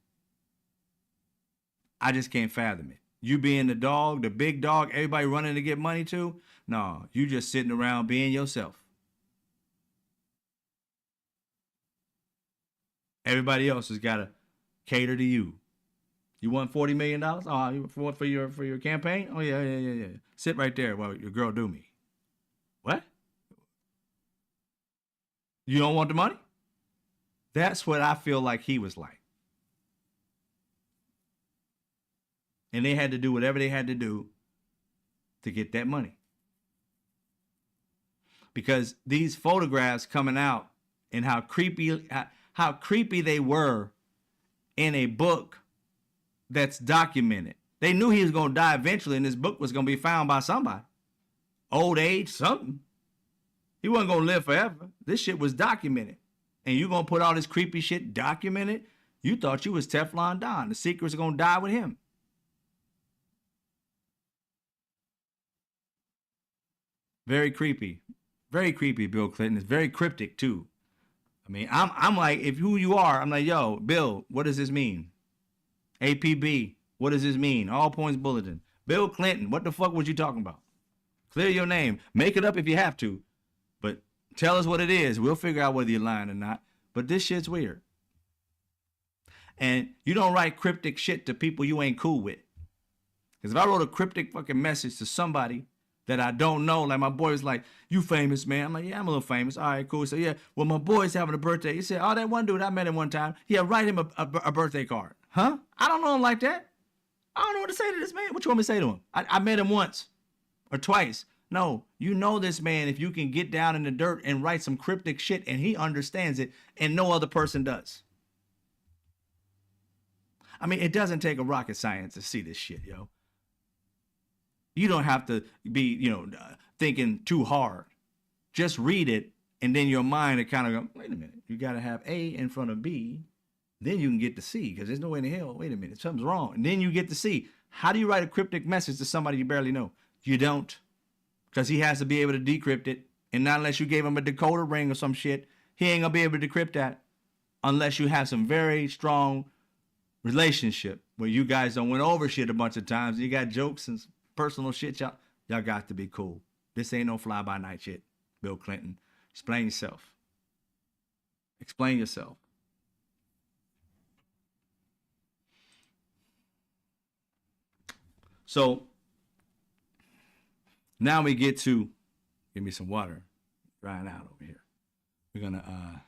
I just can't fathom it. You being the dog, the big dog, everybody running to get money to? No, you just sitting around being yourself. Everybody else has got to cater to you. You want $40 million? Oh, for your campaign? Oh, yeah. Sit right there while your girl do me. What? You don't want the money? That's what I feel like he was like. And they had to do whatever they had to do to get that money. Because these photographs coming out and how creepy they were in a book that's documented. They knew he was going to die eventually and this book was going to be found by somebody. Old age, something. He wasn't going to live forever. This shit was documented. And you going to put all this creepy shit documented? You thought you was Teflon Don. The secrets are going to die with him. Very creepy. Very creepy, Bill Clinton. It's very cryptic, too. I mean, I'm like, if who you are, I'm like, yo, Bill, what does this mean? APB, what does this mean? All Points Bulletin. Bill Clinton, what the fuck was you talking about? Clear your name. Make it up if you have to. But tell us what it is. We'll figure out whether you're lying or not. But this shit's weird. And you don't write cryptic shit to people you ain't cool with. Because if I wrote a cryptic fucking message to somebody that I don't know, like my boy was like, you famous, man. I'm like, yeah, I'm a little famous. All right, cool. So yeah, well, my boy's having a birthday. He said, oh, that one dude, I met him one time. Yeah, write him a birthday card. Huh? I don't know him like that. I don't know what to say to this man. What you want me to say to him? I met him once or twice. No, you know this man if you can get down in the dirt and write some cryptic shit and he understands it and no other person does. I mean, it doesn't take a rocket science to see this shit, yo. You don't have to be, thinking too hard. Just read it, and then your mind will kind of go, wait a minute. You got to have A in front of B. Then you can get to C, because there's no way in the hell, wait a minute, something's wrong. And then you get to C. How do you write a cryptic message to somebody you barely know? You don't, because he has to be able to decrypt it. And not unless you gave him a decoder ring or some shit, he ain't going to be able to decrypt that unless you have some very strong relationship where you guys don't went over shit a bunch of times. You got jokes and personal shit. Y'all got to be cool. This ain't no fly-by-night shit, Bill Clinton. Explain yourself. Explain yourself. So now we get to, give me some water, drying out over here. We're going to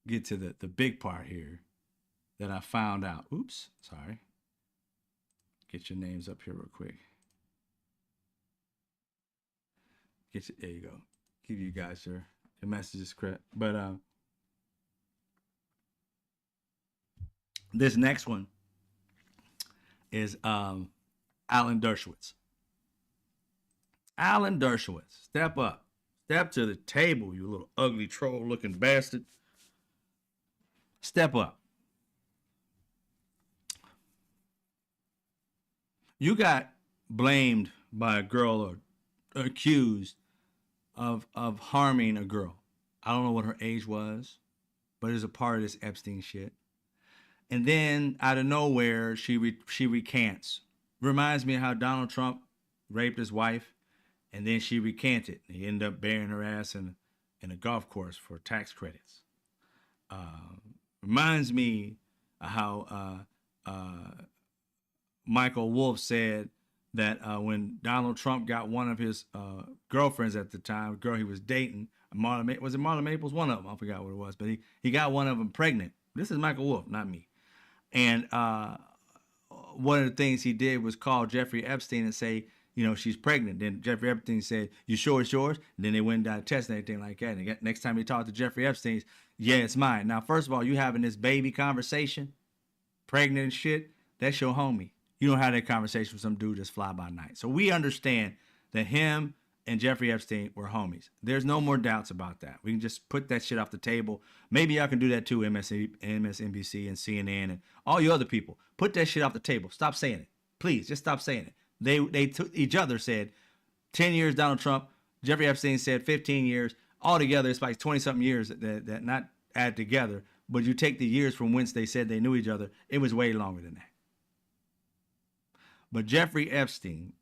get to the big part here that I found out. Oops, sorry. Get your names up here real quick. There you go. Give you guys your messages correct. But this next one is Alan Dershowitz. Alan Dershowitz, step up. Step to the table, you little ugly troll-looking bastard. Step up. You got blamed by a girl or accused of harming a girl. I don't know what her age was, but it's a part of this Epstein shit. And then out of nowhere, she recants. Reminds me of how Donald Trump raped his wife, and then she recanted. He ended up burying her ass in a golf course for tax credits. Reminds me of how Michael Wolff said that when Donald Trump got one of his girlfriends at the time, a girl he was dating, was it Marla Maples? One of them, I forgot what it was, but he got one of them pregnant. This is Michael Wolff, not me. And one of the things he did was call Jeffrey Epstein and say, she's pregnant. Then Jeffrey Epstein said, you sure it's yours? And then they went and got a test and everything like that. And next time he talked to Jeffrey Epstein, Yeah, it's mine. Now, first of all, you having this baby conversation, pregnant and shit, that's your homie. You don't have that conversation with some dude just fly by night. So we understand that him and Jeffrey Epstein were homies. There's no more doubts about that. We can just put that shit off the table. Maybe y'all can do that too, MSNBC and CNN and all you other people. Put that shit off the table. Stop saying it. Please, just stop saying it. They took each other said 10 years Donald Trump. Jeffrey Epstein said 15 years. Altogether, it's like 20-something years that not add together. But you take the years from whence they said they knew each other, it was way longer than that. But Jeffrey Epstein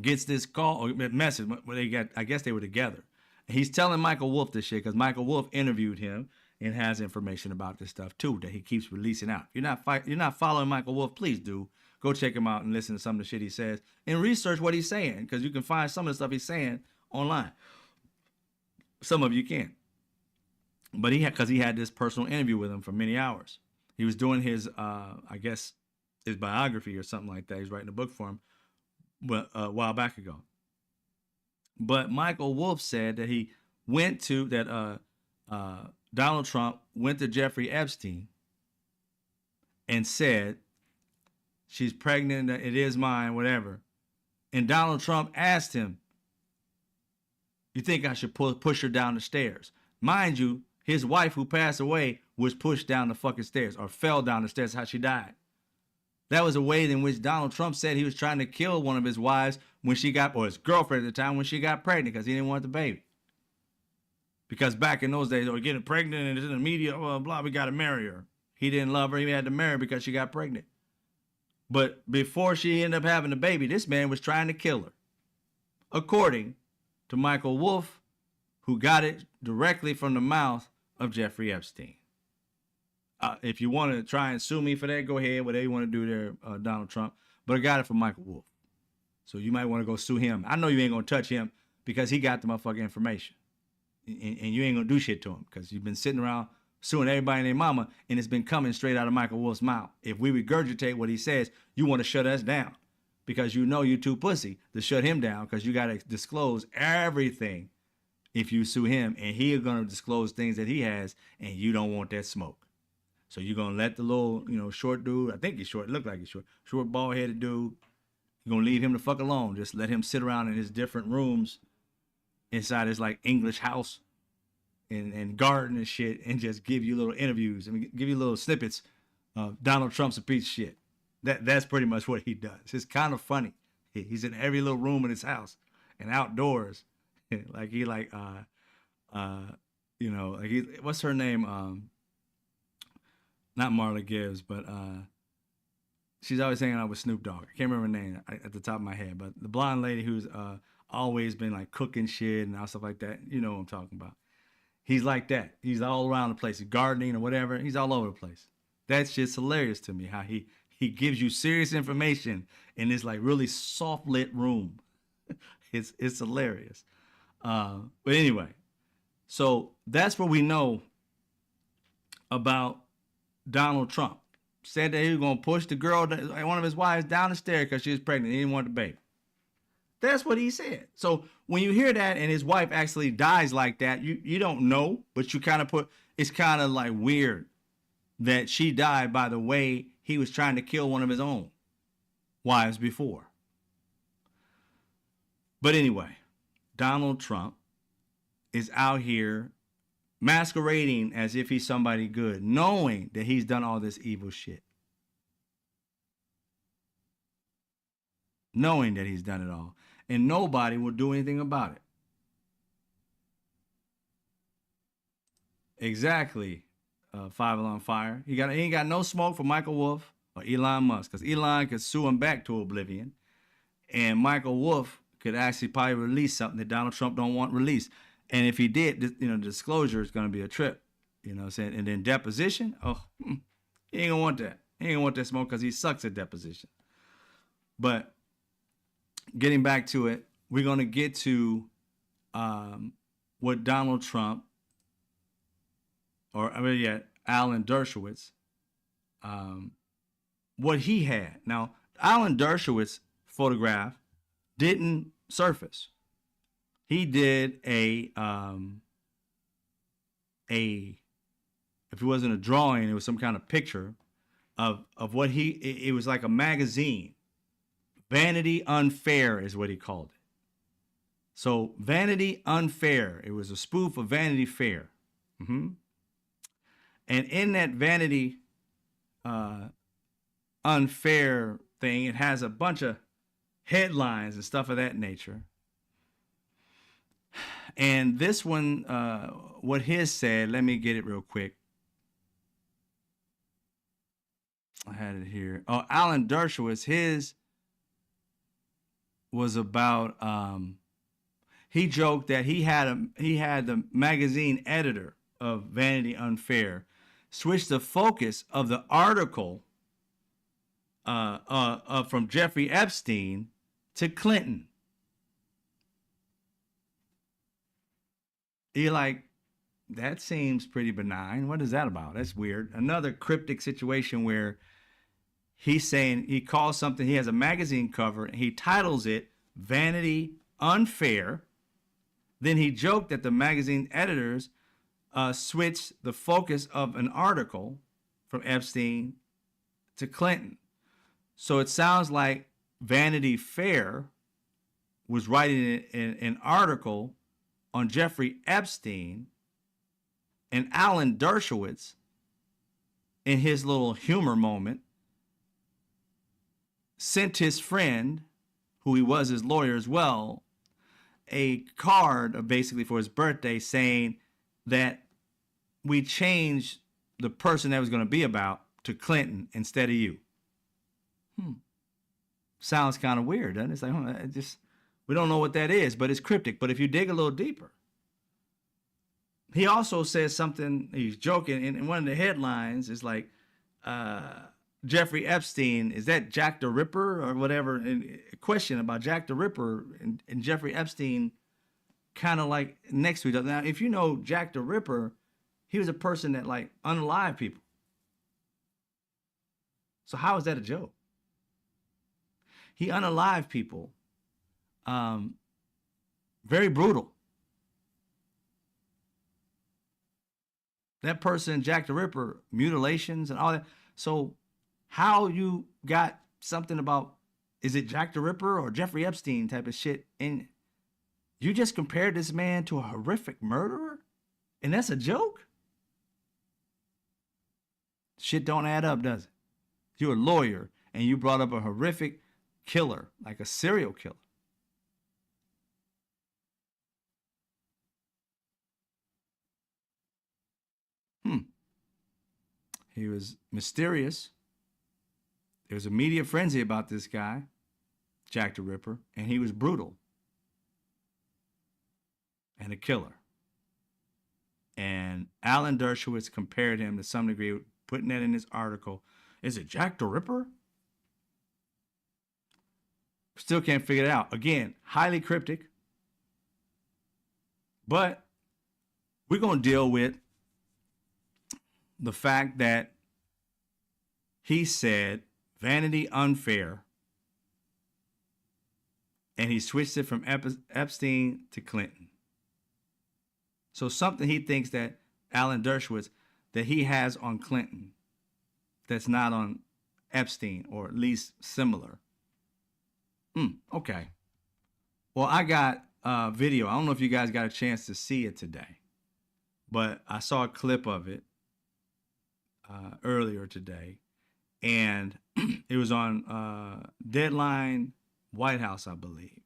gets this call or message where they got, I guess they were together. He's telling Michael Wolff this shit because Michael Wolff interviewed him and has information about this stuff too that he keeps releasing out. You're not following Michael Wolff, please do. Go check him out and listen to some of the shit he says and research what he's saying because you can find some of the stuff he's saying online. Some of you can. But because he had this personal interview with him for many hours. He was doing his, I guess, his biography or something like that. He's writing a book for him a while back ago. But Michael Wolff said that he went to, that Donald Trump went to Jeffrey Epstein and said, she's pregnant, it is mine, whatever. And Donald Trump asked him, you think I should push her down the stairs? Mind you, his wife who passed away was pushed down the fucking stairs or fell down the stairs, how she died. That was a way in which Donald Trump said he was trying to kill one of his wives when she got, or his girlfriend at the time when she got pregnant because he didn't want the baby. Because back in those days, they were getting pregnant and it's in the media, blah, blah, we got to marry her. He didn't love her. He had to marry her because she got pregnant. But before she ended up having a baby, this man was trying to kill her. According to Michael Wolff, who got it directly from the mouth of Jeffrey Epstein. If you want to try and sue me for that, go ahead. Whatever you want to do there, Donald Trump. But I got it from Michael Wolff. So you might want to go sue him. I know you ain't going to touch him because he got the motherfucking information. And you ain't going to do shit to him because you've been sitting around suing everybody and their mama, and it's been coming straight out of Michael Wolff's mouth. If we regurgitate what he says, you want to shut us down because you know you too pussy to shut him down because you got to disclose everything if you sue him, and he is going to disclose things that he has, and you don't want that smoke. So you're going to let the little, short dude, I think he's short, look like he's short bald-headed dude, you're going to leave him the fuck alone. Just let him sit around in his different rooms inside his, like, English house and garden and shit and just give you little interviews and give you little snippets of Donald Trump's a piece of shit. That's pretty much what he does. It's kind of funny. He's in every little room in his house and outdoors. Like he like what's her name? Not Marla Gibbs, but she's always hanging out with Snoop Dogg. I can't remember her name at the top of my head, but the blonde lady who's always been like cooking shit and all stuff like that. You know what I'm talking about. He's like that. He's all around the place, gardening or whatever. He's all over the place. That's just hilarious to me how he gives you serious information in this like really soft lit room. It's hilarious. But anyway, so that's what we know about Donald Trump. Said that he was going to push the girl, one of his wives, down the stairs because she was pregnant. He didn't want the baby. That's what he said. So when you hear that and his wife actually dies like that, you don't know, but you kind of it's kind of like weird that she died by the way he was trying to kill one of his own wives before. But anyway, Donald Trump is out here masquerading as if he's somebody good, knowing that he's done all this evil shit. Knowing that he's done it all. And nobody will do anything about it. Exactly, Five Alarm Fire. He ain't got no smoke for Michael Wolff or Elon Musk, because Elon could sue him back to oblivion, and Michael Wolff could actually probably release something that Donald Trump don't want released. And if he did, disclosure is going to be a trip. You know what I'm saying? And then deposition, he ain't gonna want that. He ain't gonna want that smoke because he sucks at deposition. But getting back to it, we're going to get to what Donald Trump, Alan Dershowitz, what he had. Now, Alan Dershowitz photograph didn't surface. He did a if it wasn't a drawing, it was some kind of picture of what it was like a magazine. Vanity Unfair is what he called it. So Vanity Unfair, it was a spoof of Vanity Fair. And in that Vanity Unfair thing, it has a bunch of headlines and stuff of that nature. And this one, what his said, let me get it real quick. I had it here. Oh, Alan Dershowitz, his was about, he joked that he had the magazine editor of Vanity Unfair switch the focus of the article from Jeffrey Epstein to Clinton. You're like, that seems pretty benign. What is that about? That's weird. Another cryptic situation where he's saying he calls something, he has a magazine cover, and he titles it Vanity Unfair. Then he joked that the magazine editors switched the focus of an article from Epstein to Clinton. So it sounds like Vanity Fair was writing an article on Jeffrey Epstein, and Alan Dershowitz, in his little humor moment, sent his friend, who he was his lawyer as well, a card basically for his birthday saying that we changed the person that was going to be about to Clinton instead of you. Sounds kind of weird, doesn't it? It's like, we don't know what that is, but it's cryptic. But if you dig a little deeper, he also says something, he's joking, and one of the headlines is like, Jeffrey Epstein, is that Jack the Ripper or whatever? And a question about Jack the Ripper and Jeffrey Epstein kind of like next to each other. Now, if you know Jack the Ripper, he was a person that like unalived people. So how is that a joke? He unalived people. Very brutal. That person, Jack the Ripper, mutilations and all that. So how you got something about, is it Jack the Ripper or Jeffrey Epstein type of shit? And you just compared this man to a horrific murderer? And that's a joke? Shit don't add up, does it? You're a lawyer and you brought up a horrific killer, like a serial killer. He was mysterious. There was a media frenzy about this guy, Jack the Ripper, and he was brutal and a killer. And Alan Dershowitz compared him to some degree, putting that in his article. Is it Jack the Ripper? Still can't figure it out. Again, highly cryptic. But we're going to deal with the fact that he said Vanity Unfair, and he switched it from Epstein to Clinton. So something he thinks that Alan Dershowitz, that he has on Clinton, that's not on Epstein, or at least similar. Okay. Well, I got a video. I don't know if you guys got a chance to see it today, but I saw a clip of it earlier today, and it was on Deadline White House, I believe,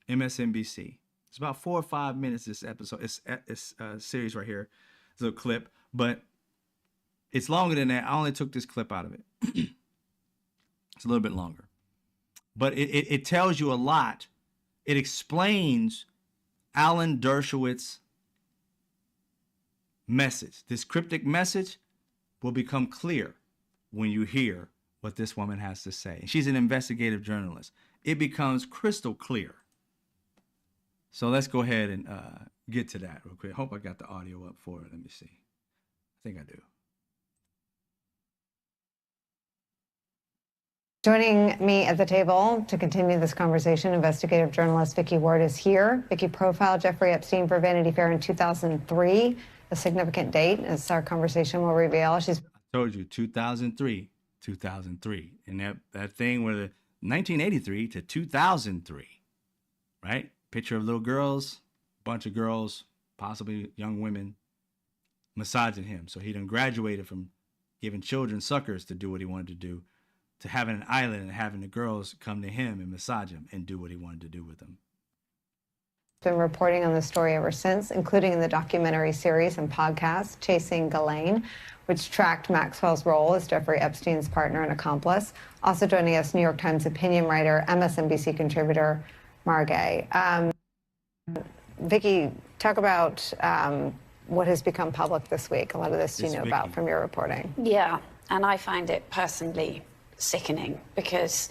MSNBC. It's about 4 or 5 minutes, this episode. It's a series right here. It's a clip, but it's longer than that. I only took this clip out of it. It's a little bit longer, but it tells you a lot. It explains Alan Dershowitz's message. This cryptic message will become clear when you hear what this woman has to say. She's an investigative journalist. It becomes crystal clear. So let's go ahead and get to that real quick. Hope I got the audio up for it. Let me see. I think I do. Joining me at the table to continue this conversation, investigative journalist Vicki Ward is here. Vicki profiled Jeffrey Epstein for Vanity Fair in 2003. a significant date, as our conversation will reveal. She's Told you 2003, and that thing where the 1983 to 2003, right? Picture of little girls, bunch of girls, possibly young women, massaging him. So he done graduated from giving children suckers to do what he wanted to do, to having an island and having the girls come to him and massage him and do what he wanted to do with them. been reporting on the story ever since, including in the documentary series and podcast Chasing Ghislaine, which tracked Maxwell's role as Jeffrey Epstein's partner and accomplice. Also joining us, New York Times opinion writer, MSNBC contributor Margay. Vicki, talk about what has become public this week. A lot of this you know about from your reporting. Yeah, and I find it personally sickening because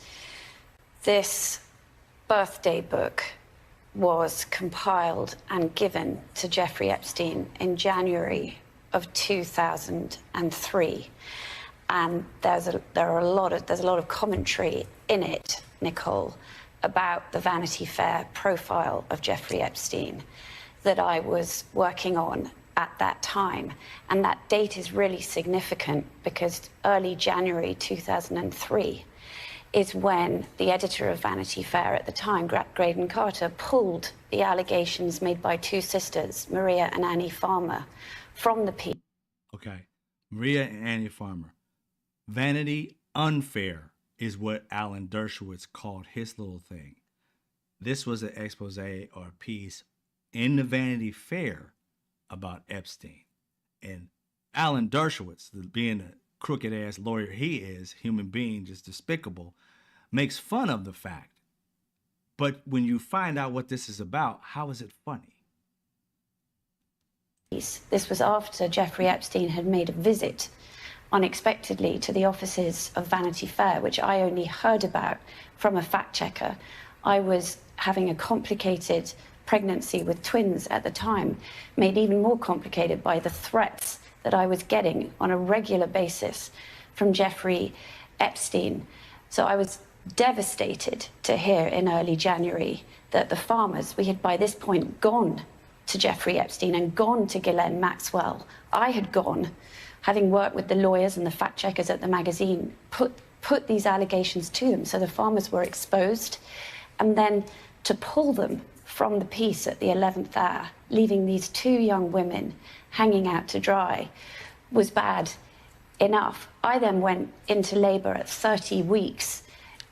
this birthday book was compiled and given to Jeffrey Epstein in January of 2003, and there's a lot of commentary in it, Nicole, about the Vanity Fair profile of Jeffrey Epstein that I was working on at that time. And that date is really significant because early January 2003 is when the editor of Vanity Fair at the time, Graydon Carter, pulled the allegations made by two sisters, Maria and Annie Farmer, from the piece. Okay, Maria and Annie Farmer. Vanity Unfair is what Alan Dershowitz called his little thing. This was an expose or a piece in the Vanity Fair about Epstein. And Alan Dershowitz, being a crooked ass lawyer he is, human being, just despicable, makes fun of the fact. But when you find out what this is about, how is it funny? This was after Jeffrey Epstein had made a visit unexpectedly to the offices of Vanity Fair, which I only heard about from a fact checker. I was having a complicated pregnancy with twins at the time, made even more complicated by the threats that I was getting on a regular basis from Jeffrey Epstein. So I was devastated to hear in early January that the Farmers, we had by this point gone to Jeffrey Epstein and gone to Ghislaine Maxwell. I had gone, having worked with the lawyers and the fact checkers at the magazine, put these allegations to them. So the Farmers were exposed, and then to pull them from the piece at the 11th hour, leaving these two young women hanging out to dry, was bad enough. I then went into labour at 30 weeks,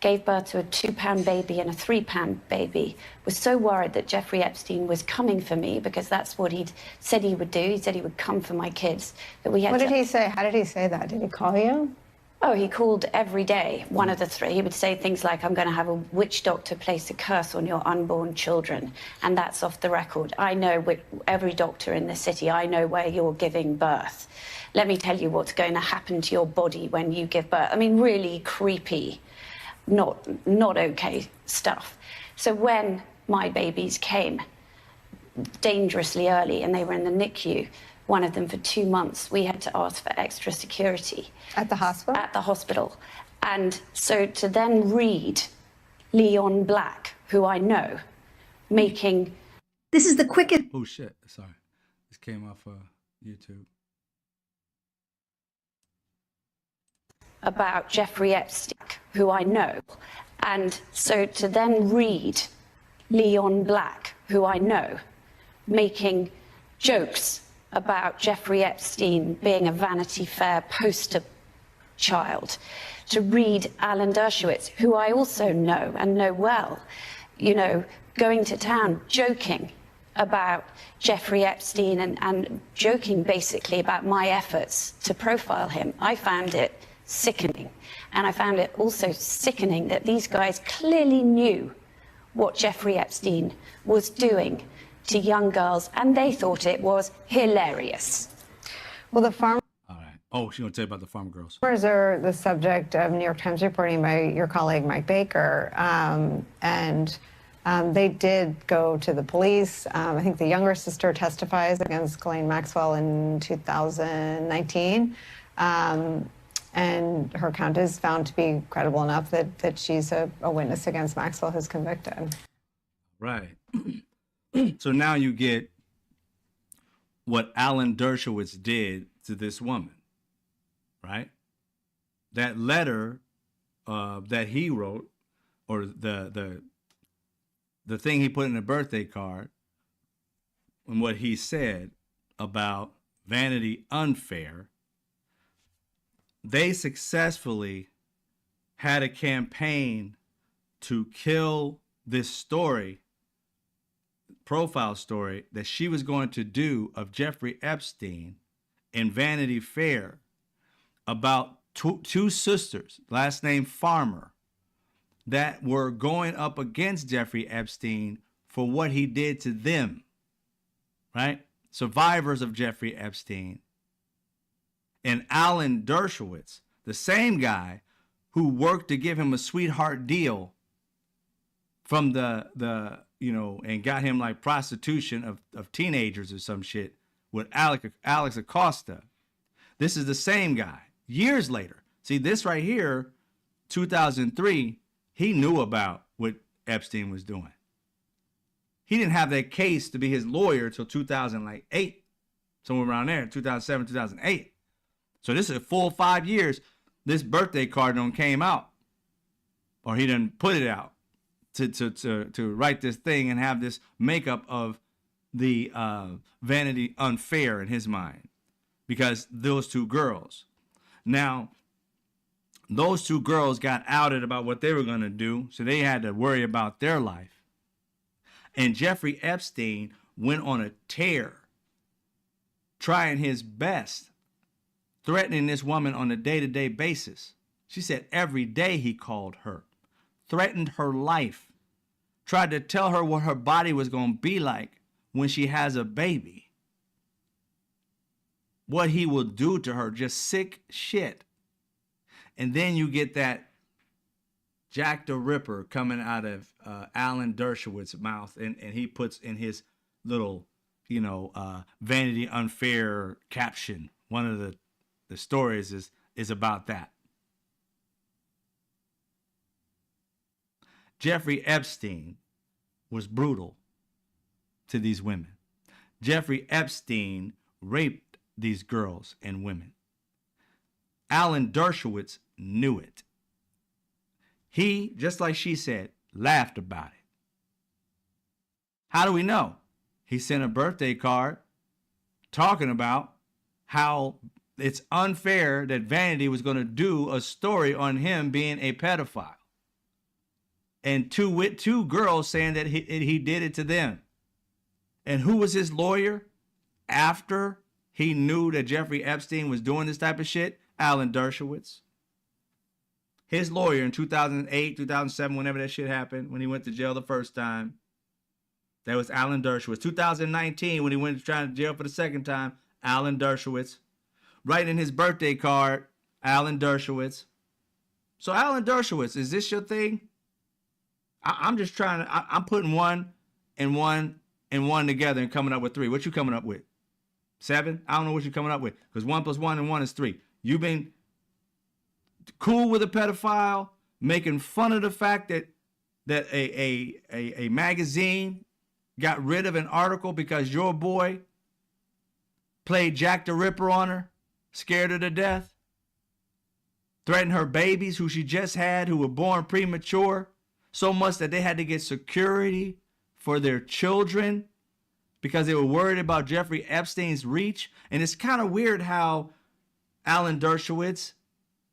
gave birth to a 2-pound baby and a 3-pound baby, was so worried that Jeffrey Epstein was coming for me, because that's what he'd said he would do. He said he would come for my kids. That we had. What did he say? How did he say that? Did he call you? Oh, he called every day, one of the three. He would say things like, I'm going to have a witch doctor place a curse on your unborn children. And that's off the record. I know every doctor in the city. I know where you're giving birth. Let me tell you what's going to happen to your body when you give birth. I mean, really creepy, not okay stuff. So when my babies came dangerously early and they were in the NICU, one of them for 2 months, we had to ask for extra security. At the hospital? At the hospital. And so to then read Leon Black, who I know, making... This is the quickest... Oh, shit. Sorry. This came off YouTube. About Jeffrey Epstein, who I know. And so to then read Leon Black, who I know, making jokes about Jeffrey Epstein being a Vanity Fair poster child, to read Alan Dershowitz, who I also know and know well, you know, going to town, joking about Jeffrey Epstein and joking basically about my efforts to profile him. I found it sickening. And I found it also sickening that these guys clearly knew what Jeffrey Epstein was doing to young girls, and they thought it was hilarious. Well, the farmers All right. Oh, she's going to tell you about the farm girls. are the subject of New York Times reporting by your colleague Mike Baker, and they did go to the police. I think the younger sister testifies against Ghislaine Maxwell in 2019. And her account is found to be credible enough that she's a witness against Maxwell who's convicted. Right. So now you get what Alan Dershowitz did to this woman, right? That letter that he wrote, or the thing he put in the birthday card, and what he said about Vanity Unfair, they successfully had a campaign to kill this story, profile story that she was going to do of Jeffrey Epstein in Vanity Fair about two sisters, last name Farmer, that were going up against Jeffrey Epstein for what he did to them, right? Survivors of Jeffrey Epstein. And Alan Dershowitz, the same guy who worked to give him a sweetheart deal from the and got him like prostitution of teenagers or some shit with Alex Acosta. This is the same guy. Years later. See, this right here, 2003, he knew about what Epstein was doing. He didn't have that case to be his lawyer until 2008, somewhere around there, 2007, 2008. So this is a full 5 years. This birthday card done came out, or he done put it out to write this thing and have this makeup of the Vanity Unfair in his mind, because those two girls. Now, those two girls got outed about what they were going to do, so they had to worry about their life. And Jeffrey Epstein went on a tear, trying his best, threatening this woman on a day-to-day basis. She said every day he called her, threatened her life, tried to tell her what her body was going to be like when she has a baby, what he will do to her, just sick shit. And then you get that Jack the Ripper coming out of Alan Dershowitz's mouth, and he puts in his little, Vanity Unfair caption. One of the stories is about that. Jeffrey Epstein was brutal to these women. Jeffrey Epstein raped these girls and women. Alan Dershowitz knew it. He, just like she said, laughed about it. How do we know? He sent a birthday card talking about how it's unfair that Vanity was going to do a story on him being a pedophile. And two girls saying that he did it to them. And who was his lawyer after he knew that Jeffrey Epstein was doing this type of shit? Alan Dershowitz. His lawyer in 2008, 2007, whenever that shit happened, when he went to jail the first time, that was Alan Dershowitz. 2019, when he went to jail for the second time, Alan Dershowitz. Writing his birthday card, Alan Dershowitz. So Alan Dershowitz, is this your thing? I'm just trying to, I'm putting one and one and one together and coming up with 3. What you coming up with? 7? I don't know what you're coming up with, because 1 + 1 and 1 is 3. You've been cool with a pedophile, making fun of the fact that a magazine got rid of an article because your boy played Jack the Ripper on her, scared her to death, threatened her babies who she just had, who were born premature, so much that they had to get security for their children because they were worried about Jeffrey Epstein's reach. And it's kind of weird how Alan Dershowitz,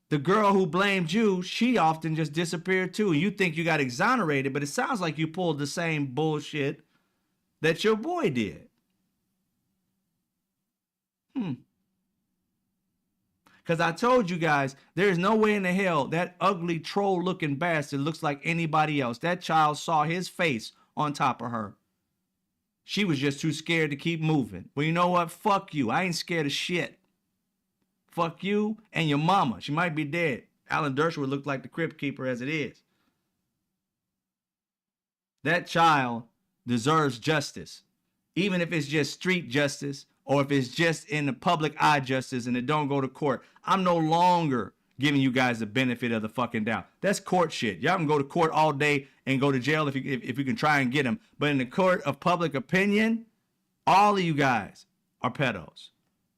the girl who blamed you, she often just disappeared too. You think you got exonerated, but it sounds like you pulled the same bullshit that your boy did. Because I told you guys, there is no way in the hell that ugly troll-looking bastard looks like anybody else. That child saw his face on top of her. She was just too scared to keep moving. Well, you know what? Fuck you. I ain't scared of shit. Fuck you and your mama. She might be dead. Alan Dershowitz looked like the Crypt Keeper as it is. That child deserves justice. Even if it's just street justice, or if it's just in the public eye justice and it don't go to court. I'm no longer giving you guys the benefit of the fucking doubt. That's court shit. Y'all can go to court all day and go to jail if you can try and get them. But in the court of public opinion, all of you guys are pedos.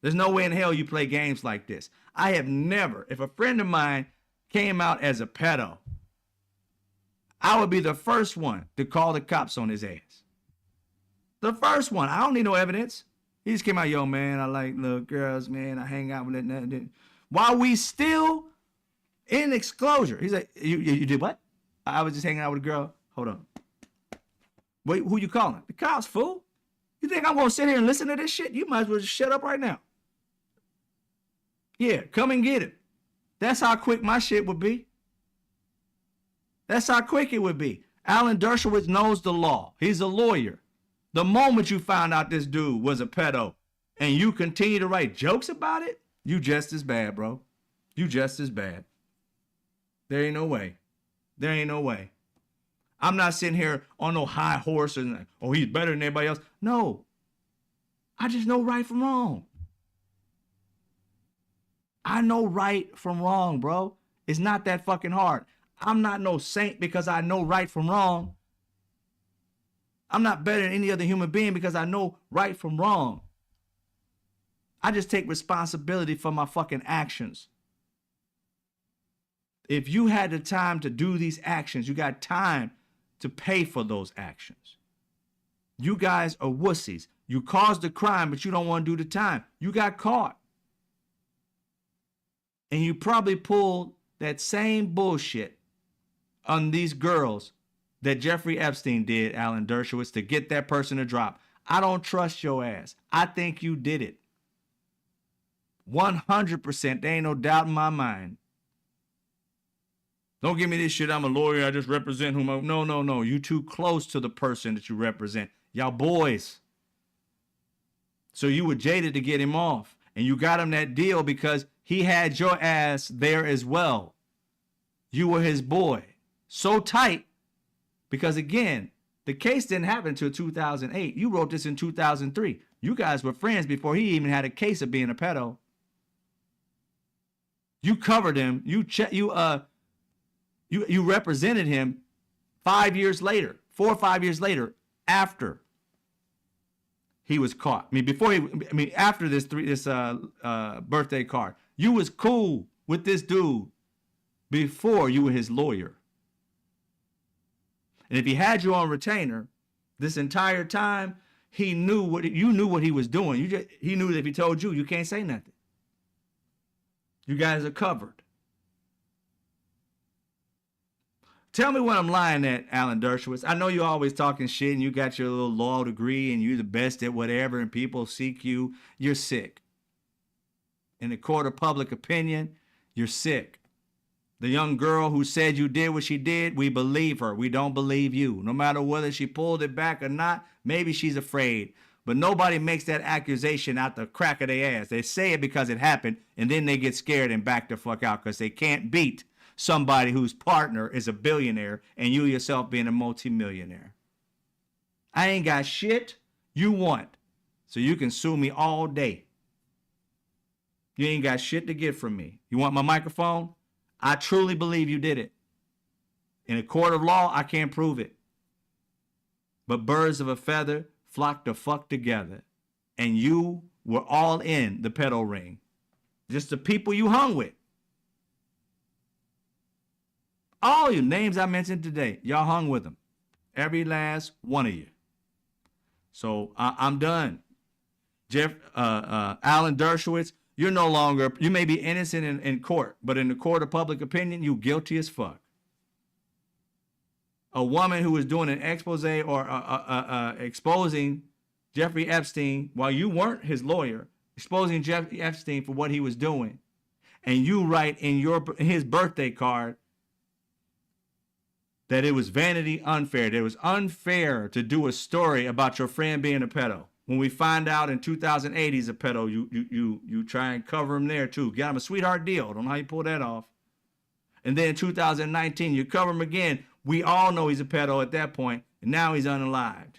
There's no way in hell you play games like this. I have never, if a friend of mine came out as a pedo, I would be the first one to call the cops on his ass. The first one. I don't need no evidence. He just came out, yo, man, I like little girls, man. I hang out with that. While we still in disclosure. He's like, you did what? I was just hanging out with a girl. Hold on. Wait, who you calling? The cops, fool. You think I'm going to sit here and listen to this shit? You might as well just shut up right now. Yeah, come and get it. That's how quick my shit would be. That's how quick it would be. Alan Dershowitz knows the law. He's a lawyer. The moment you found out this dude was a pedo and you continue to write jokes about it, you just as bad, bro. You just as bad. There ain't no way. There ain't no way. I'm not sitting here on no high horse and like, oh, he's better than everybody else. No. I just know right from wrong. I know right from wrong, bro. It's not that fucking hard. I'm not no saint because I know right from wrong. I'm not better than any other human being because I know right from wrong. I just take responsibility for my fucking actions. If you had the time to do these actions, you got time to pay for those actions. You guys are wussies. You caused the crime, but you don't want to do the time. You got caught. And you probably pulled that same bullshit on these girls that Jeffrey Epstein did, Alan Dershowitz, to get that person to drop. I don't trust your ass. I think you did it. 100%. There ain't no doubt in my mind. Don't give me this shit. I'm a lawyer. I just represent whom I... No. You too close to the person that you represent. Y'all boys. So you were jaded to get him off. And you got him that deal because he had your ass there as well. You were his boy. So tight. Because again, the case didn't happen until 2008. You wrote this in 2003. You guys were friends before he even had a case of being a pedo. You covered him. You represented him 5 years later, 4 or 5 years later, after he was caught. After this birthday card. You was cool with this dude before you were his lawyer. And if he had you on retainer this entire time, you knew what he was doing. He knew that if he told you, you can't say nothing. You guys are covered. Tell me when I'm lying at, Alan Dershowitz. I know you're always talking shit and you got your little law degree and you're the best at whatever and people seek you. You're sick. In the court of public opinion, you're sick. The young girl who said you did what she did, we believe her. We don't believe you. No matter whether she pulled it back or not, maybe she's afraid. But nobody makes that accusation out the crack of their ass. They say it because it happened, and then they get scared and back the fuck out because they can't beat somebody whose partner is a billionaire and you yourself being a multimillionaire. I ain't got shit you want, so you can sue me all day. You ain't got shit to get from me. You want my microphone? I truly believe you did it. In a court of law, I can't prove it. But birds of a feather flock the fuck together. And you were all in the pedo ring. Just the people you hung with. All your names I mentioned today, y'all hung with them. Every last one of you. So I'm done. Alan Dershowitz, you're no longer, you may be innocent in court, but in the court of public opinion, you guilty as fuck. A woman who was doing an expose or exposing Jeffrey Epstein while you weren't his lawyer, exposing Jeffrey Epstein for what he was doing, and you write in his birthday card that it was Vanity Unfair. That it was unfair to do a story about your friend being a pedo. When we find out in 2008 he's a pedo, you try and cover him there too. Got him a sweetheart deal. Don't know how you pull that off. And then in 2019, you cover him again. We all know he's a pedo at that point, and now he's unalived.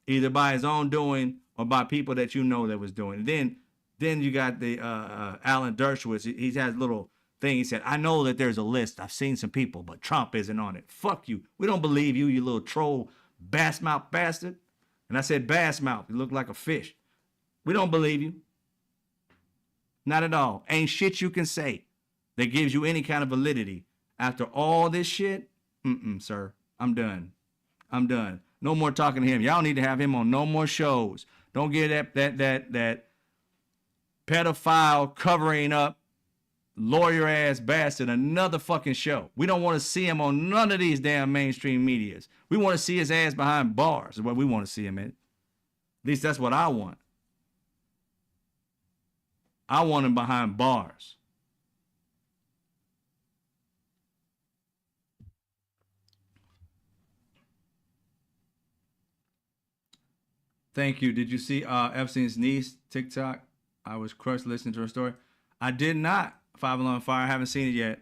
Either by his own doing or by people that you know that was doing. Then you got the Alan Dershowitz. He has a little thing. He said, I know that there's a list. I've seen some people, but Trump isn't on it. Fuck you. We don't believe you, you little troll bass mouth bastard. And I said bass mouth. You look like a fish. We don't believe you. Not at all. Ain't shit you can say that gives you any kind of validity. After all this shit, sir, I'm done. I'm done. No more talking to him. Y'all need to have him on no more shows. Don't get that pedophile covering up lawyer ass bastard another fucking show. We don't want to see him on none of these damn mainstream medias. We want to see his ass behind bars is what we want to see him in. At least that's what I want. I want him behind bars. Thank you. Did you see Epstein's niece TikTok? I was crushed listening to her story. I did not. Five Alarm Fire. I haven't seen it yet.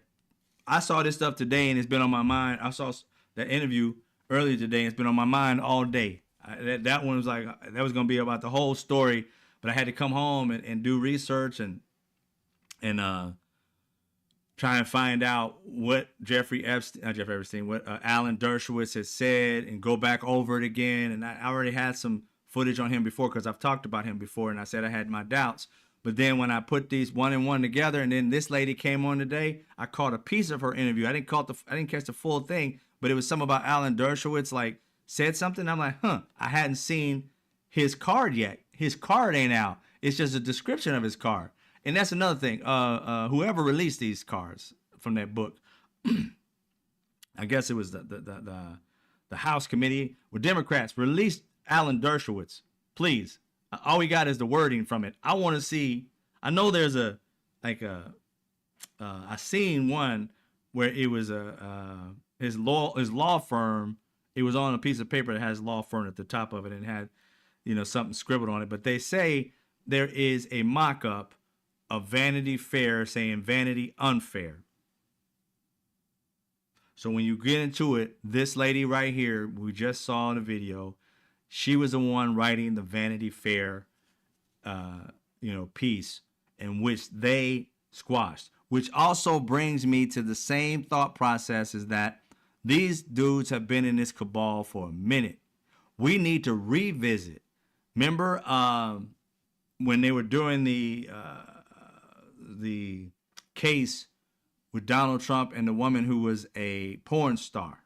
I saw this stuff today and it's been on my mind. I saw that interview earlier today and it's been on my mind all day. That one was like, that was going to be about the whole story, but I had to come home and do research and try and find out what what Alan Dershowitz has said and go back over it again. And I already had some footage on him before because I've talked about him before and I said I had my doubts. But then when I put these one and one together, and then this lady came on today, I caught a piece of her interview. I didn't catch the full thing, but it was something about Alan Dershowitz, like said something. I'm like, I hadn't seen his card yet. His card ain't out. It's just a description of his card. And that's another thing. Whoever released these cards from that book, I guess it was the House Committee or Democrats released Alan Dershowitz. Please. All we got is the wording from it. I want to see. I know there's I seen one where it was his law firm. It was on a piece of paper that has law firm at the top of it and had, something scribbled on it. But they say there is a mock-up of Vanity Fair saying Vanity Unfair. So when you get into it, this lady right here, we just saw in the video, she was the one writing the Vanity Fair, piece in which they squashed, which also brings me to the same thought process is that these dudes have been in this cabal for a minute. We need to revisit. Remember when they were doing the case with Donald Trump and the woman who was a porn star?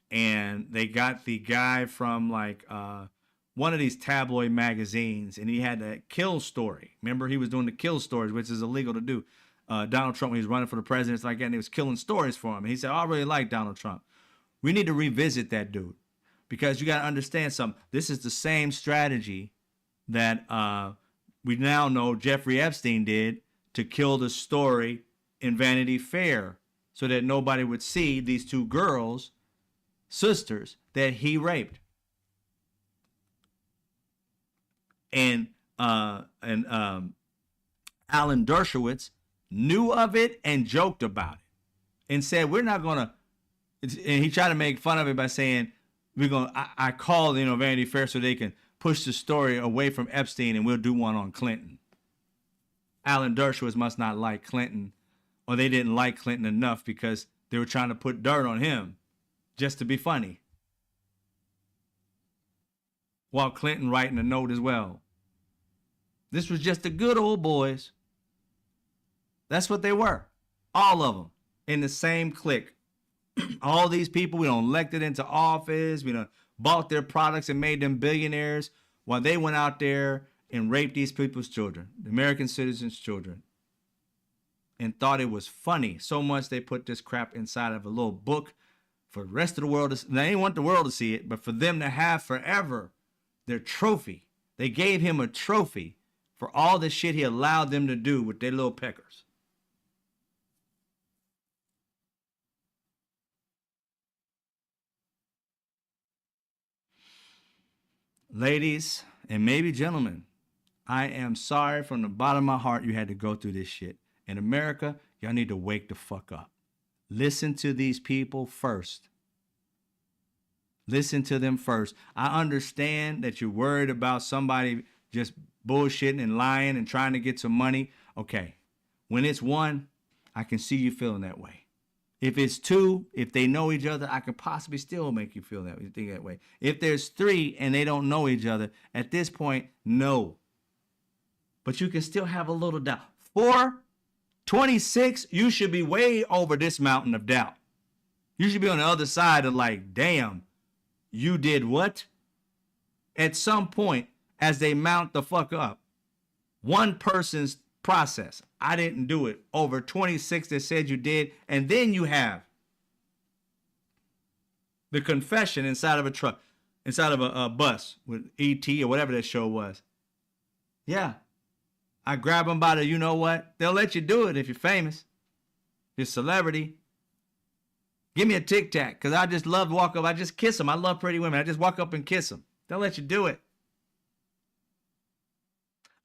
And they got the guy from one of these tabloid magazines, and he had that kill story. Remember, he was doing the kill stories, which is illegal to do. Donald Trump, when he was running for the president, it's like that, and he was killing stories for him. And he said, I really like Donald Trump. We need to revisit that dude because you got to understand something. This is the same strategy that we now know Jeffrey Epstein did to kill the story in Vanity Fair so that nobody would see these two girls, sisters, that he raped. And Alan Dershowitz knew of it and joked about it and said, we're not going to, and he tried to make fun of it by saying, I called, Vanity Fair so they can push the story away from Epstein and we'll do one on Clinton. Alan Dershowitz must not like Clinton, or they didn't like Clinton enough because they were trying to put dirt on him just to be funny. While Clinton writing a note as well. This was just the good old boys. That's what they were. All of them in the same clique. All these people we done elected into office. We done bought their products and made them billionaires while they went out there and raped these people's children, the American citizens' children, and thought it was funny. So much they put this crap inside of a little book for the rest of the world. They didn't want the world to see it, but for them to have forever their trophy. They gave him a trophy for all the shit he allowed them to do with their little peckers. Ladies and maybe gentlemen, I am sorry from the bottom of my heart you had to go through this shit. In America, y'all need to wake the fuck up. Listen to these people first. Listen to them first. I understand that you're worried about somebody just bullshitting and lying and trying to get some money. Okay. When it's one, I can see you feeling that way. If it's two, if they know each other, I could possibly still make you feel that way, think that way. If there's three and they don't know each other, at this point, no. But you can still have a little doubt. 4, 26, you should be way over this mountain of doubt. You should be on the other side of like, damn, you did what? At some point, as they mount the fuck up, one person's process, I didn't do it, over 26 that said you did, and then you have the confession inside of a truck, inside of a bus with E.T. or whatever that show was. Yeah, I grab them by the, you know what? They'll let you do it if you're famous, you're a celebrity. Give me a Tic Tac, because I just love to walk up. I just kiss them. I love pretty women. I just walk up and kiss them. They'll let you do it.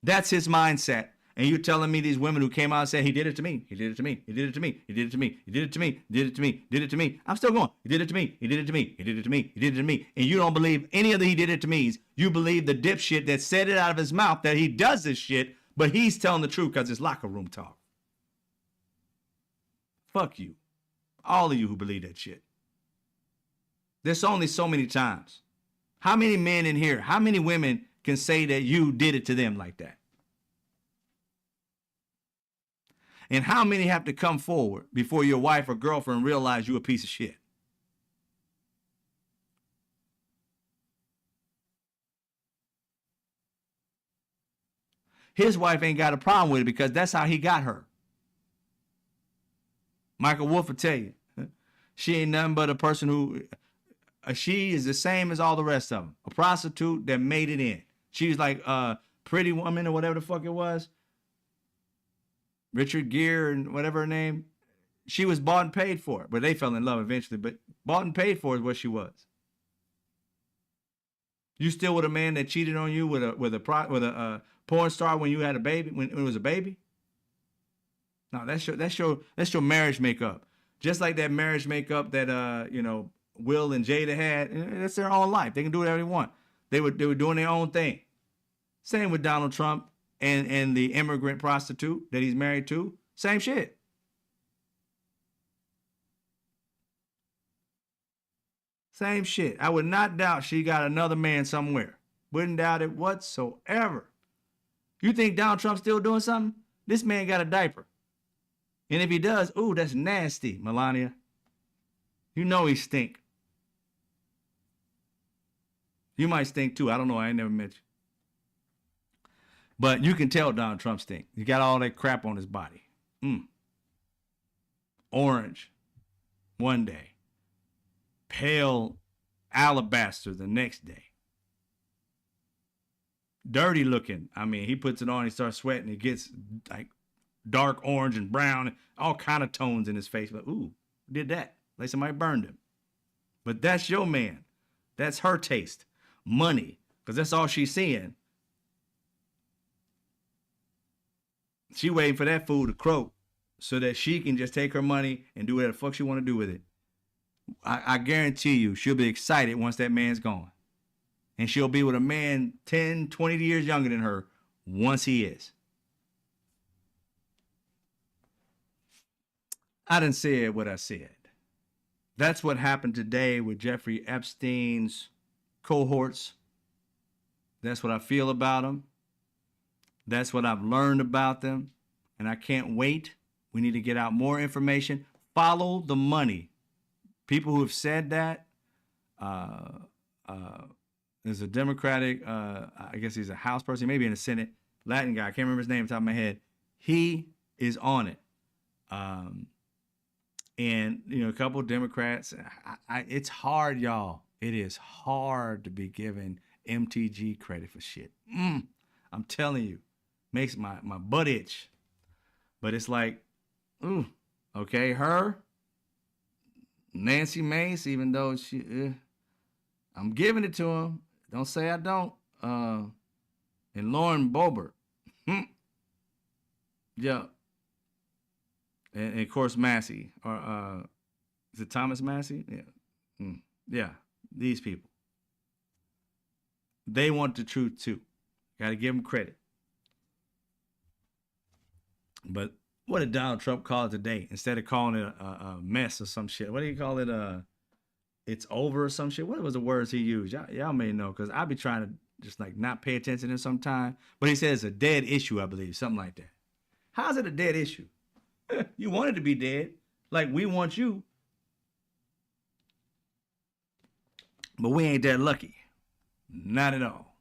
That's his mindset. And you're telling me these women who came out and said, he did it to me. He did it to me. He did it to me. He did it to me. He did it to me. He did it to me. He did it to me. I'm still going. He did it to me. He did it to me. He did it to me. He did it to me. And you don't believe any of the he did it to me's. You believe the dipshit that said it out of his mouth that he does this shit, but he's telling the truth because it's locker room talk. Fuck you. All of you who believe that shit. There's only so many times. How many men in here, how many women can say that you did it to them like that? And how many have to come forward before your wife or girlfriend realize you a piece of shit? His wife ain't got a problem with it because that's how he got her. Michael Wolff will tell you, she ain't nothing but a person who, she is the same as all the rest of them. A prostitute that made it in. She's like a Pretty Woman or whatever the fuck it was. Richard Gere and whatever her name. She was bought and paid for it. But they fell in love eventually. But bought and paid for is what she was. You still with a man that cheated on you with a porn star when you had a baby, when it was a baby? No, that's your marriage makeup. Just like that marriage makeup that Will and Jada had. That's their own life. They can do whatever they want. They were doing their own thing. Same with Donald Trump and the immigrant prostitute that he's married to. Same shit. Same shit. I would not doubt she got another man somewhere. Wouldn't doubt it whatsoever. You think Donald Trump's still doing something? This man got a diaper. And if he does, ooh, that's nasty, Melania. You know he stink. You might stink too. I don't know. I ain't never met you. But you can tell Donald Trump stink. He got all that crap on his body. Orange one day. Pale alabaster the next day. Dirty looking. I mean, he puts it on, he starts sweating. He gets like dark orange and brown, all kind of tones in his face. But ooh, did that. Like somebody burned him. But that's your man. That's her taste. Money. Because that's all she's seeing. She waiting for that food to croak so that she can just take her money and do whatever the fuck she want to do with it. I guarantee you she'll be excited once that man's gone. And she'll be with a man 10, 20 years younger than her once he is. I didn't say what I said. That's what happened today with Jeffrey Epstein's cohorts. That's what I feel about them. That's what I've learned about them. And I can't wait. We need to get out more information. Follow the money. People who have said that, there's a Democratic, I guess he's a House person, maybe in the Senate, Latin guy. I can't remember his name off the top of my head. He is on it. And, a couple of Democrats, it's hard, y'all. It is hard to be giving MTG credit for shit. I'm telling you, makes my butt itch. But it's like, okay, her, Nancy Mace, even though I'm giving it to him. Don't say I don't. And Lauren Boebert. Yeah. And of course, Massey. Or is it Thomas Massey? Yeah. Yeah. These people. They want the truth too. Got to give them credit. But what did Donald Trump call it today? Instead of calling it a mess or some shit, what do you call it? It's over or some shit. What was the words he used? Y'all may know, because I be trying to just like not pay attention to sometime. But he says a dead issue, I believe, something like that. How's it a dead issue? You want it to be dead, like we want you, but we ain't that lucky. Not at all.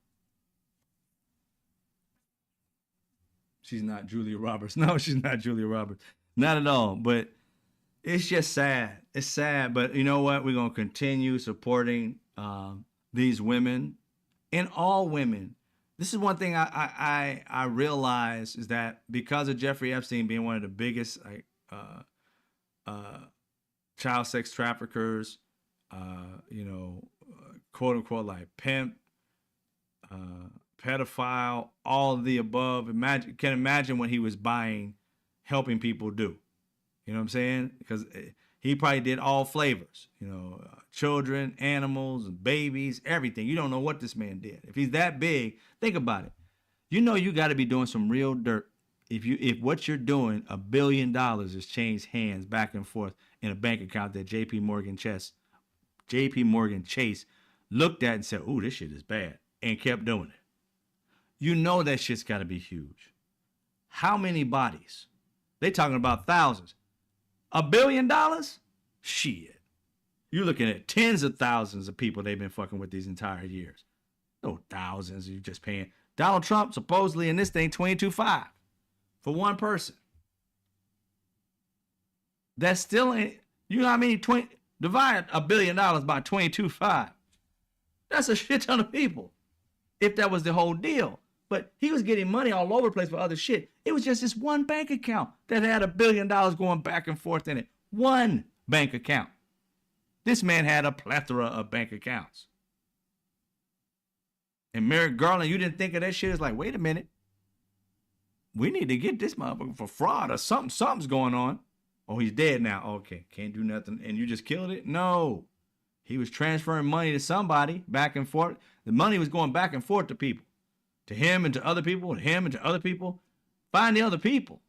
She's not Julia Roberts. No, she's not Julia Roberts. Not at all. But it's just sad. It's sad. But you know what? We're going to continue supporting these women and all women. This is one thing I realize, is that because of Jeffrey Epstein being one of the biggest child sex traffickers, quote unquote, like pimp, pedophile, all of the above. Imagine what he was helping people do. You know what I'm saying? Because he probably did all flavors, children, animals, babies, everything. You don't know what this man did. If he's that big, think about it. You got to be doing some real dirt. If what you're doing, $1 billion is changed hands back and forth in a bank account that JP Morgan Chase looked at and said, "Ooh, this shit is bad," and kept doing it. That shit's got to be huge. How many bodies? They talking about thousands. $1 billion? Shit. You're looking at tens of thousands of people they've been fucking with these entire years. No thousands you just paying. Donald Trump supposedly in this thing $22.5 for one person. That's still ain't. You know how many divide $1 billion by $22.5? That's a shit ton of people. If that was the whole deal. But he was getting money all over the place for other shit. It was just this one bank account that had $1 billion going back and forth in it. One bank account. This man had a plethora of bank accounts. And Merrick Garland, you didn't think of that shit? It's like, wait a minute. We need to get this motherfucker for fraud or something. Something's going on. Oh, he's dead now. Okay, can't do nothing. And you just killed it? No. He was transferring money to somebody back and forth. The money was going back and forth to people. To him and to other people, and him and to other people. Find the other people.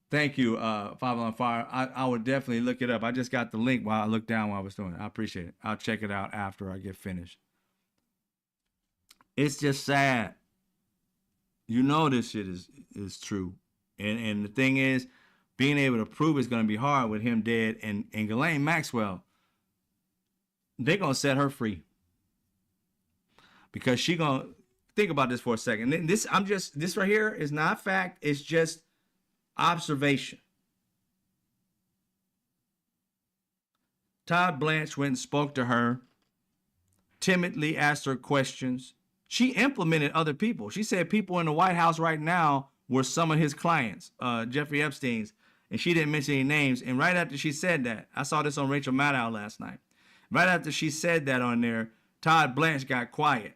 Thank you, Five on Fire. I would definitely look it up. I just got the link while I looked down while I was doing it. I appreciate it. I'll check it out after I get finished. It's just sad. This shit is true. And the thing is, being able to prove it's going to be hard with him dead. And Ghislaine Maxwell, they're going to set her free. Because she going to, think about this for a second. This right here is not fact. It's just observation. Todd Blanche went and spoke to her, timidly asked her questions. She implemented other people. She said people in the White House right now were some of his clients, Jeffrey Epstein's, and she didn't mention any names. And right after she said that, I saw this on Rachel Maddow last night. Right after she said that on there, Todd Blanche got quiet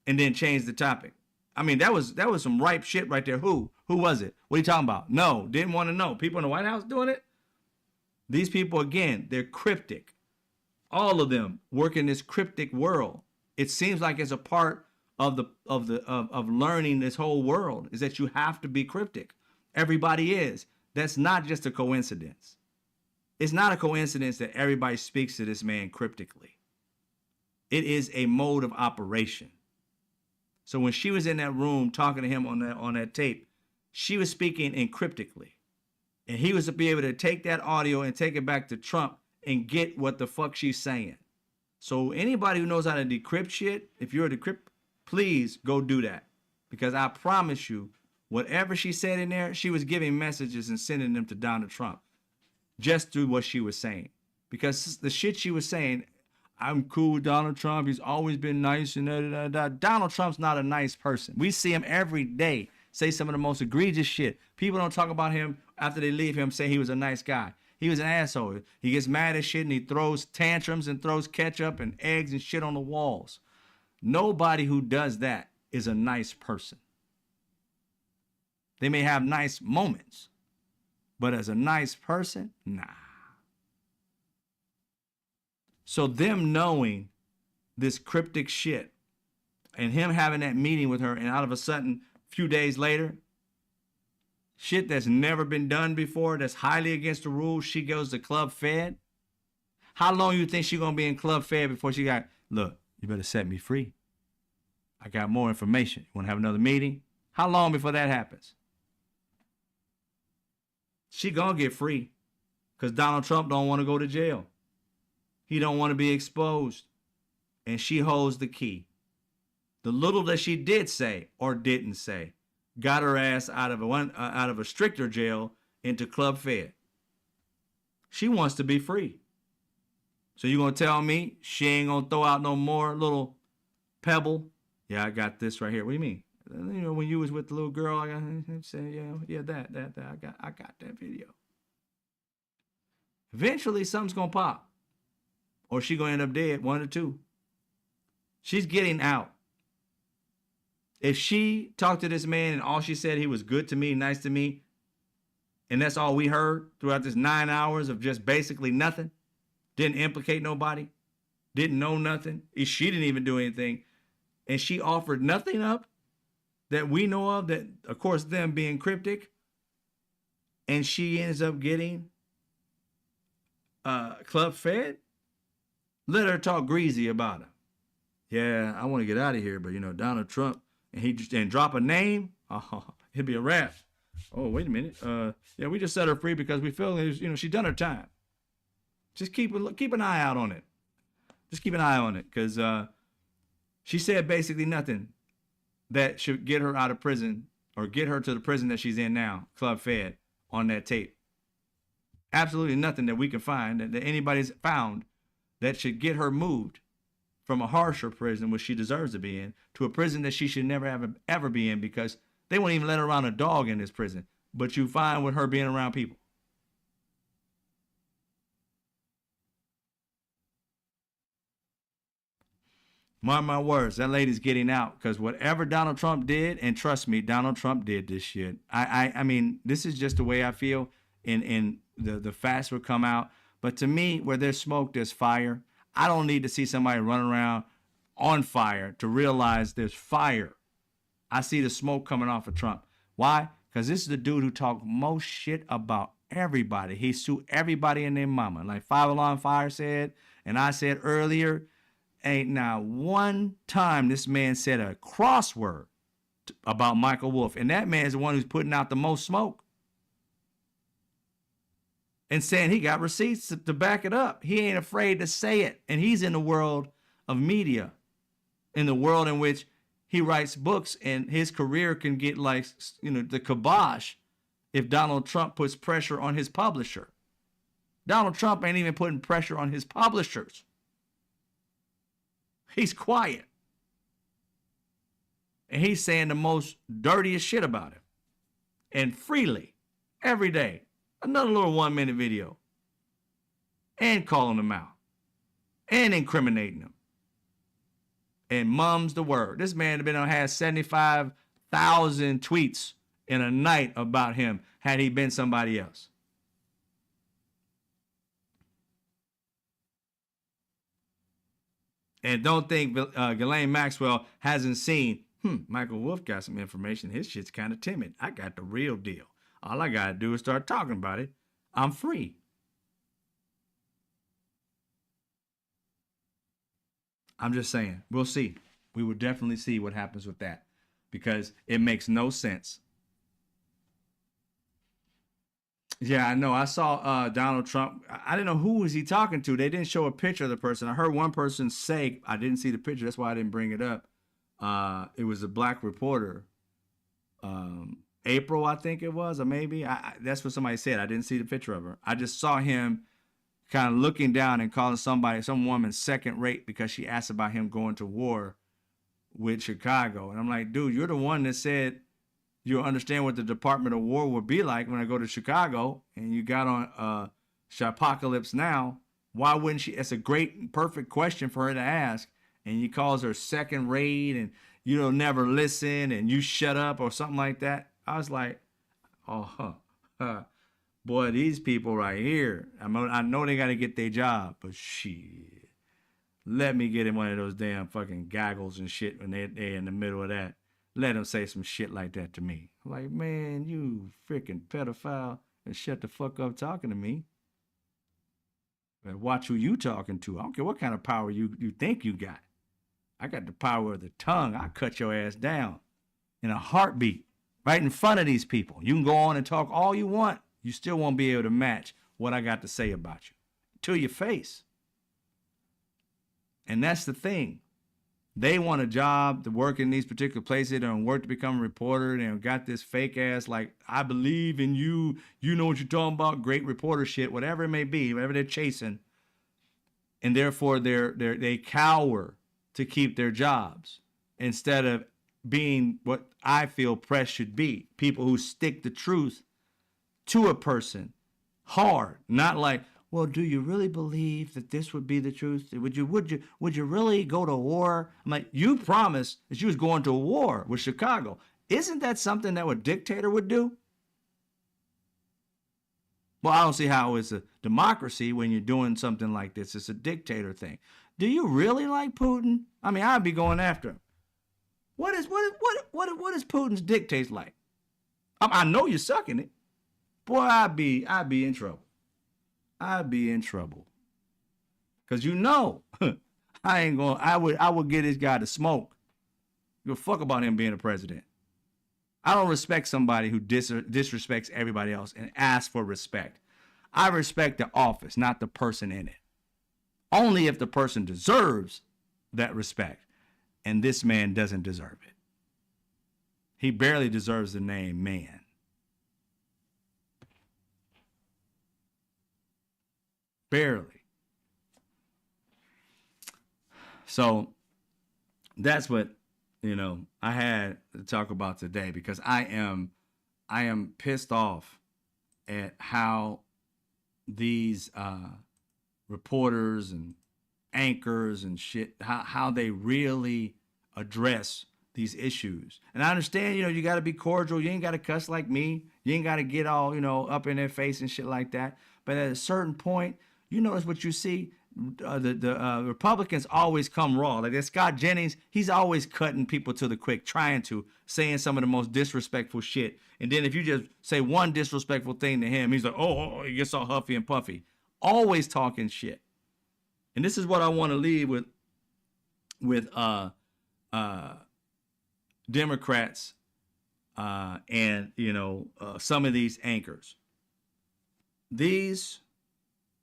and then changed the topic. I mean, that was some ripe shit right there. Who was it? What are you talking about? No, didn't want to know. People in the White House doing it? These people, again, they're cryptic. All of them work in this cryptic world. It seems like it's a part of learning this whole world, is that you have to be cryptic. Everybody is. That's not just a coincidence. It's not a coincidence that everybody speaks to this man cryptically. It is a mode of operation. So when she was in that room talking to him on that tape, she was speaking encryptically. And he was to be able to take that audio and take it back to Trump and get what the fuck she's saying. So anybody who knows how to decrypt shit, if you're a decrypt, please go do that. Because I promise you, whatever she said in there, she was giving messages and sending them to Donald Trump just through what she was saying. Because the shit she was saying, I'm cool with Donald Trump. He's always been nice and da. Donald Trump's not a nice person. We see him every day say some of the most egregious shit. People don't talk about him after they leave him, say he was a nice guy. He was an asshole. He gets mad at shit and he throws tantrums and throws ketchup and eggs and shit on the walls. Nobody who does that is a nice person. They may have nice moments, but as a nice person, nah. So them knowing this cryptic shit and him having that meeting with her, and out of a sudden, a few days later, shit that's never been done before, that's highly against the rules, she goes to Club Fed. How long you think she gonna be in Club Fed before she got, look, you better set me free. I got more information. You wanna have another meeting? How long before that happens? She gonna get free because Donald Trump don't want to go to jail. He don't want to be exposed. And she holds the key. The little that she did say or didn't say got her ass out of a stricter jail into Club Fed. She wants to be free. So you gonna tell me she ain't gonna throw out no more little pebble? Yeah, I got this right here. What do you mean? You know, when you was with the little girl, I got say, yeah, that I got that video. Eventually, something's gonna pop, or she gonna end up dead. One or two. She's getting out. If she talked to this man and all she said, he was good to me, nice to me, and that's all we heard throughout this 9 hours of just basically nothing, didn't implicate nobody, didn't know nothing, she didn't even do anything, and she offered nothing up that we know of, that, of course, them being Cryptic, and she ends up getting Club Fed, let her talk greasy about him. Yeah, I want to get out of here, but, you know, Donald Trump, and drop a name, oh, it'd be a wrap. Oh, wait a minute. Yeah, we just set her free because we feel, you know, she's done her time. Just keep an eye out on it. Just keep an eye on it, because she said basically nothing that should get her out of prison or get her to the prison that she's in now, Club Fed, on that tape. Absolutely nothing that we can find, that anybody's found, that should get her moved from a harsher prison, which she deserves to be in, to a prison that she should never ever be in, because they won't even let her around a dog in this prison. But you find with her being around people. Mark my words, that lady's getting out, because whatever Donald Trump did, and trust me, Donald Trump did this shit. I mean, this is just the way I feel, and the facts will come out. But to me, where there's smoke, there's fire. I don't need to see somebody running around on fire to realize there's fire. I see the smoke coming off of Trump. Why? Because this is the dude who talked most shit about everybody. He sued everybody and their mama. Like 5 Alarm Fire said, and I said earlier, ain't not one time this man said a crossword about Michael Wolff. And that man is the one who's putting out the most smoke. And saying he got receipts to back it up. He ain't afraid to say it. And he's in the world of media, in the world in which he writes books, and his career can get, like, you know, the kibosh if Donald Trump puts pressure on his publisher. Donald Trump ain't even putting pressure on his publishers. He's quiet. And he's saying the most dirtiest shit about him. And freely, every day. Another little 1-minute video. And calling him out. And incriminating him. And mum's the word. This man has 75,000 tweets in a night about him had he been somebody else. And don't think Ghislaine Maxwell hasn't seen, Michael Wolff got some information. His shit's kind of timid. I got the real deal. All I got to do is start talking about it. I'm free. I'm just saying, we'll see. We will definitely see what happens with that, because it makes no sense. Yeah, I know. I saw Donald Trump. I didn't know who was he talking to. They didn't show a picture of the person. I heard one person say, I didn't see the picture. That's why I didn't bring it up. It was a black reporter. April, I think it was, or maybe. That's what somebody said. I didn't see the picture of her. I just saw him kind of looking down and calling some woman second rate because she asked about him going to war with Chicago. And I'm like, dude, you're the one that said you'll understand what the Department of War would be like when I go to Chicago, and you got on Shapocalypse Now. Why wouldn't she? It's a great, perfect question for her to ask. And you calls her second rate, and you don't never listen, and you shut up or something like that. I was like, boy, these people right here, I know they got to get their job, but shit. Let me get in one of those damn fucking gaggles and shit when they're in the middle of that. Let them say some shit like that to me. Like, man, you freaking pedophile, and shut the fuck up talking to me. But watch who you talking to. I don't care what kind of power you think you got. I got the power of the tongue. I cut your ass down in a heartbeat right in front of these people. You can go on and talk all you want. You still won't be able to match what I got to say about you to your face. And that's the thing. They want a job to work in these particular places. They don't work to become a reporter. They got this fake ass, like, I believe in you. You know what you're talking about. Great reporter shit, whatever it may be, whatever they're chasing. And therefore, they cower to keep their jobs instead of being what I feel press should be. People who stick the truth to a person hard, not like, well, do you really believe that this would be the truth? Would you really go to war? I'm like, you promised that you was going to a war with Chicago. Isn't that something that a dictator would do? Well, I don't see how it's a democracy when you're doing something like this. It's a dictator thing. Do you really like Putin? I mean, I'd be going after him. What is Putin's dictates like? I know you're sucking it. Boy, I'd be in trouble. I'd be in trouble. Cause you know, I would get this guy to smoke. Give a fuck about him being a president. I don't respect somebody who disrespects everybody else and asks for respect. I respect the office, not the person in it. Only if the person deserves that respect. And this man doesn't deserve it. He barely deserves the name man. Barely. So that's what, I had to talk about today, because I am pissed off at how these reporters and anchors and shit, how they really address these issues. And I understand, you got to be cordial. You ain't got to cuss like me. You ain't got to get all, up in their face and shit like that. But at a certain point, you notice what you see, the Republicans always come raw. Like that Scott Jennings, he's always cutting people to the quick, saying some of the most disrespectful shit. And then if you just say one disrespectful thing to him, he's like, oh, he gets all huffy and puffy. Always talking shit. And this is what I want to leave with Democrats and some of these anchors. These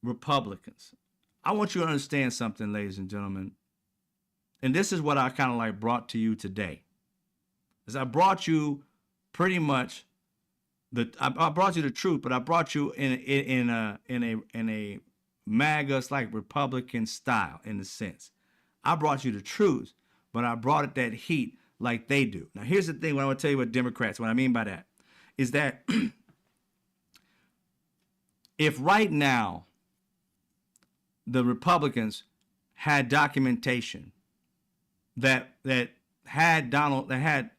Republicans, I want you to understand something, ladies and gentlemen. And this is what I kind of like brought to you today. Is I brought you pretty much I brought you the truth, but I brought you in a MAGA like Republican style, in a sense. I brought you the truth, but I brought it that heat like they do. Now here's the thing, what I want to tell you about Democrats, what I mean by that is that if right now the Republicans had documentation that had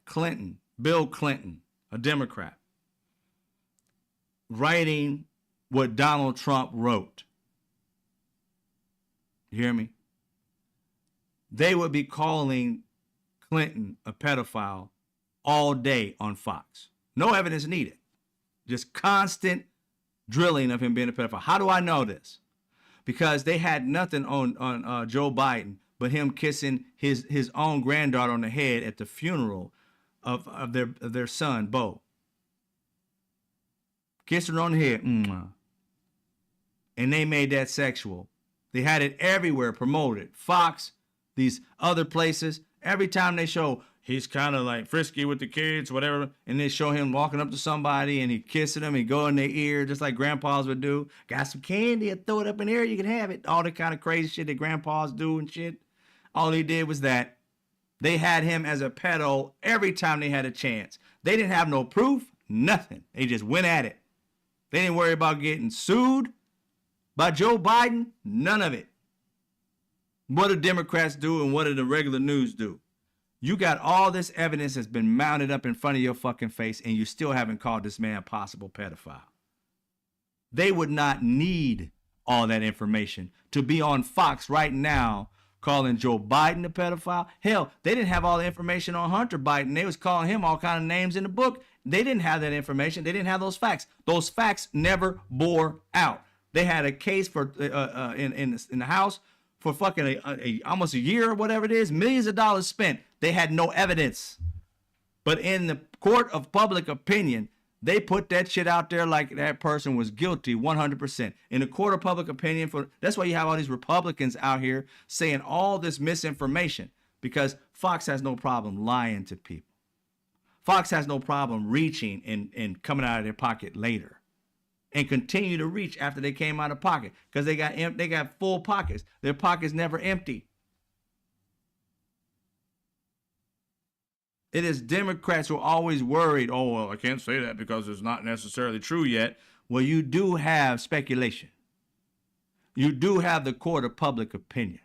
Clinton, Bill Clinton, a Democrat, writing what Donald Trump wrote, you hear me? They would be calling Clinton a pedophile all day on Fox. No evidence needed. Just constant drilling of him being a pedophile. How do I know this? Because they had nothing on Joe Biden but him kissing his own granddaughter on the head at the funeral of their son, Beau. Kissing her on the head. And they made that sexual. They had it everywhere promoted. Fox, these other places. Every time they show, he's kind of like frisky with the kids, whatever, and they show him walking up to somebody and he kissing them, he go in their ear just like grandpas would do. Got some candy, and throw it up in there, you can have it. All the kind of crazy shit that grandpas do and shit. All he did was that. They had him as a pedo every time they had a chance. They didn't have no proof, nothing. They just went at it. They didn't worry about getting sued by Joe Biden, none of it. What do Democrats do and what do the regular news do? You got all this evidence that's been mounted up in front of your fucking face, and you still haven't called this man a possible pedophile. They would not need all that information to be on Fox right now calling Joe Biden a pedophile. Hell, they didn't have all the information on Hunter Biden. They was calling him all kind of names in the book. They didn't have that information. They didn't have those facts. Those facts never bore out. They had a case for in the House for fucking almost a year or whatever it is, millions of dollars spent. They had no evidence. But in the court of public opinion, they put that shit out there like that person was guilty 100%. In the court of public opinion, that's why you have all these Republicans out here saying all this misinformation, because Fox has no problem lying to people. Fox has no problem reaching and coming out of their pocket later, and continue to reach after they came out of pocket, because they got full pockets. Their pockets never empty. It is Democrats who are always worried, oh, well, I can't say that because it's not necessarily true yet. Well, you do have speculation. You do have the court of public opinion.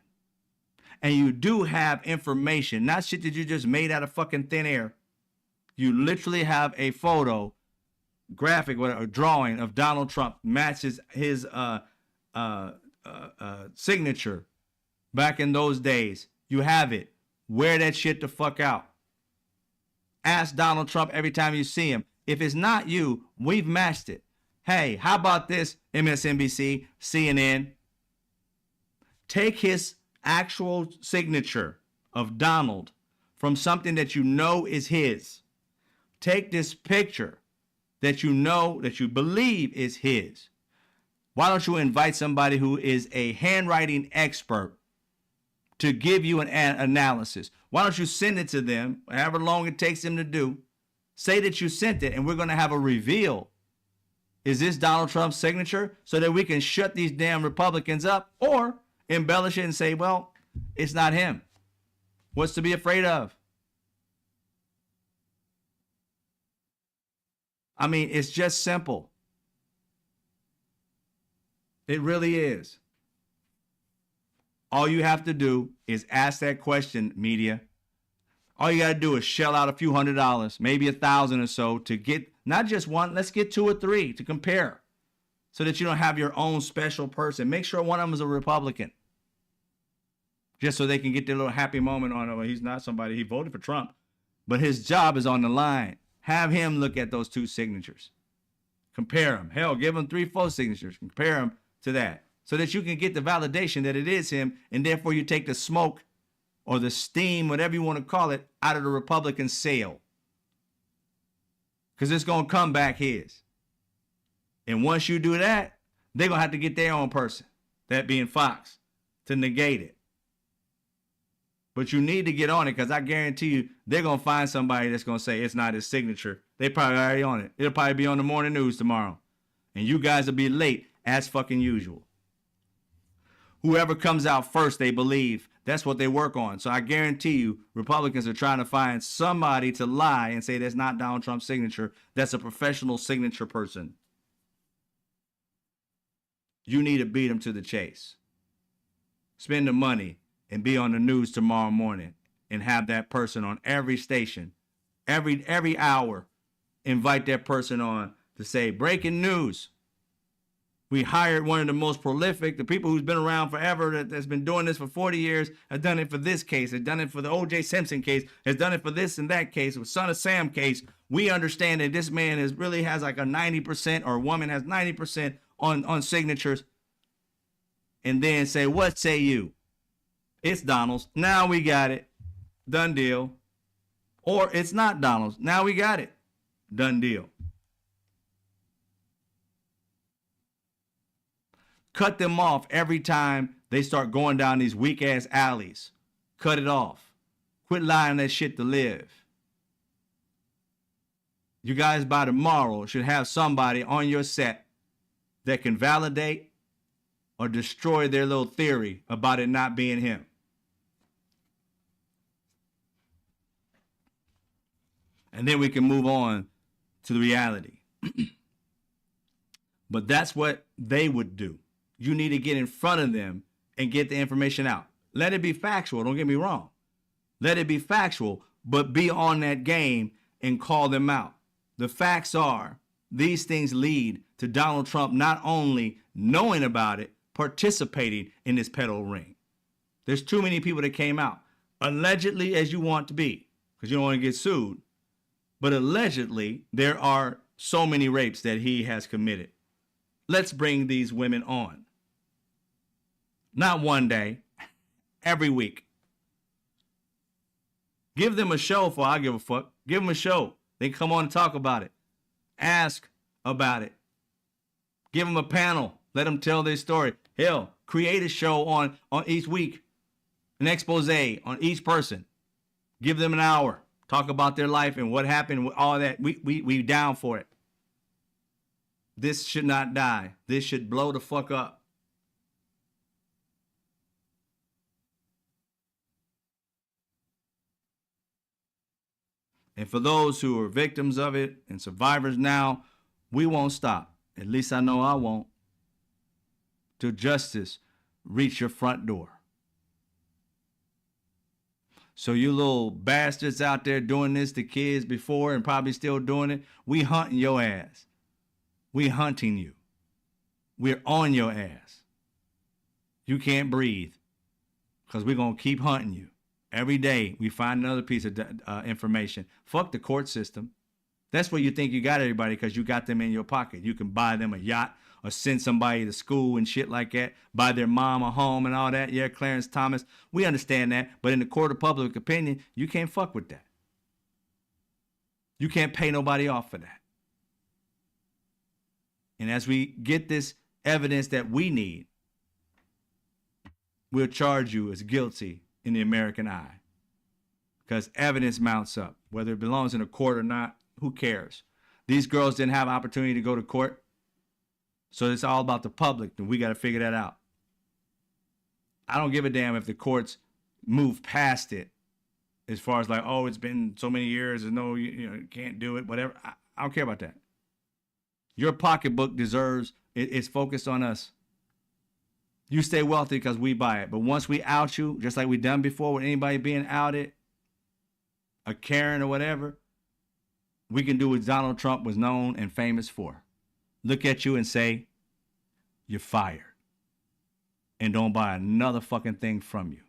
And you do have information, not shit that you just made out of fucking thin air. You literally have a photo, graphic, whatever, drawing of Donald Trump matches his signature back in those days. You have it. Wear that shit the fuck out. Ask Donald Trump every time you see him. If it's not you, we've matched it. Hey, how about this, MSNBC, CNN? Take his actual signature of Donald from something that you know is his. Take this picture that you know, that you believe is his. Why don't you invite somebody who is a handwriting expert to give you an analysis? Why don't you send it to them, however long it takes them to do? Say that you sent it, and we're going to have a reveal. Is this Donald Trump's signature? So that we can shut these damn Republicans up, or embellish it and say, well, it's not him. What's to be afraid of? I mean, it's just simple. It really is. All you have to do is ask that question, media. All you got to do is shell out a few $100s, maybe $1,000 or so, to get not just one, let's get 2 or 3 to compare, so that you don't have your own special person. Make sure one of them is a Republican, just so they can get their little happy moment on, oh, he's not somebody, he voted for Trump, but his job is on the line. Have him look at those 2 signatures. Compare them. Hell, give him 3, 4 signatures. Compare them to that, so that you can get the validation that it is him, and therefore you take the smoke or the steam, whatever you want to call it, out of the Republican sail. Because it's going to come back his. And once you do that, they're going to have to get their own person, that being Fox, to negate it. But you need to get on it, because I guarantee you they're going to find somebody that's going to say it's not his signature. They probably already on it. It'll probably be on the morning news tomorrow. And you guys will be late as fucking usual. Whoever comes out first, they believe, that's what they work on. So I guarantee you Republicans are trying to find somebody to lie and say that's not Donald Trump's signature. That's a professional signature person. You need to beat them to the chase. Spend the money and be on the news tomorrow morning, and have that person on every station, every hour. Invite that person on to say, breaking news. We hired one of the most prolific, the people who's been around forever, that's been doing this for 40 years, has done it for this case, has done it for the O.J. Simpson case, has done it for this and that case, with Son of Sam case. We understand that this man really has like a 90%, or a woman has 90% on signatures. And then say, what say you? It's Donald's. Now we got it. Done deal. Or it's not Donald's. Now we got it. Done deal. Cut them off every time they start going down these weak ass alleys. Cut it off. Quit lying that shit to live. You guys by tomorrow should have somebody on your set that can validate or destroy their little theory about it not being him. And then we can move on to the reality. But that's what they would do. You need to get in front of them and get the information out. Let it be factual. Don't get me wrong. Let it be factual, but be on that game and call them out. The facts are, these things lead to Donald Trump not only knowing about it, participating in this pedo ring. There's too many people that came out. Allegedly, as you want to be, because you don't want to get sued. But allegedly, there are so many rapes that he has committed. Let's bring these women on. Not one day, every week. Give them a show for I give a fuck. Give them a show. They come on and talk about it. Ask about it. Give them a panel. Let them tell their story. Hell, create a show on each week. An expose on each person. Give them an hour. Talk about their life and what happened with all that. We down for it. This should not die. This should blow the fuck up. And for those who are victims of it and survivors now, we won't stop. At least I know I won't. Till justice reach your front door. So you little bastards out there doing this to kids before and probably still doing it, we hunting your ass. We hunting you. We're on your ass. You can't breathe because we're going to keep hunting you. Every day we find another piece of information. Fuck the court system. That's where you think you got everybody because you got them in your pocket. You can buy them a yacht or send somebody to school and shit like that. Buy their mom a home and all that. Yeah, Clarence Thomas. We understand that. But in the court of public opinion, you can't fuck with that. You can't pay nobody off for that. And as we get this evidence that we need, we'll charge you as guilty in the American eye. Because evidence mounts up. Whether it belongs in a court or not, who cares? These girls didn't have opportunity to go to court. So it's all about the public, and we got to figure that out. I don't give a damn if the courts move past it as far as like, oh, it's been so many years, and no, you can't do it, whatever. I don't care about that. Your pocketbook deserves, it's focused on us. You stay wealthy because we buy it. But once we out you, just like we done before with anybody being outed, a Karen or whatever, we can do what Donald Trump was known and famous for. Look at you and say, you're fired. And don't buy another fucking thing from you.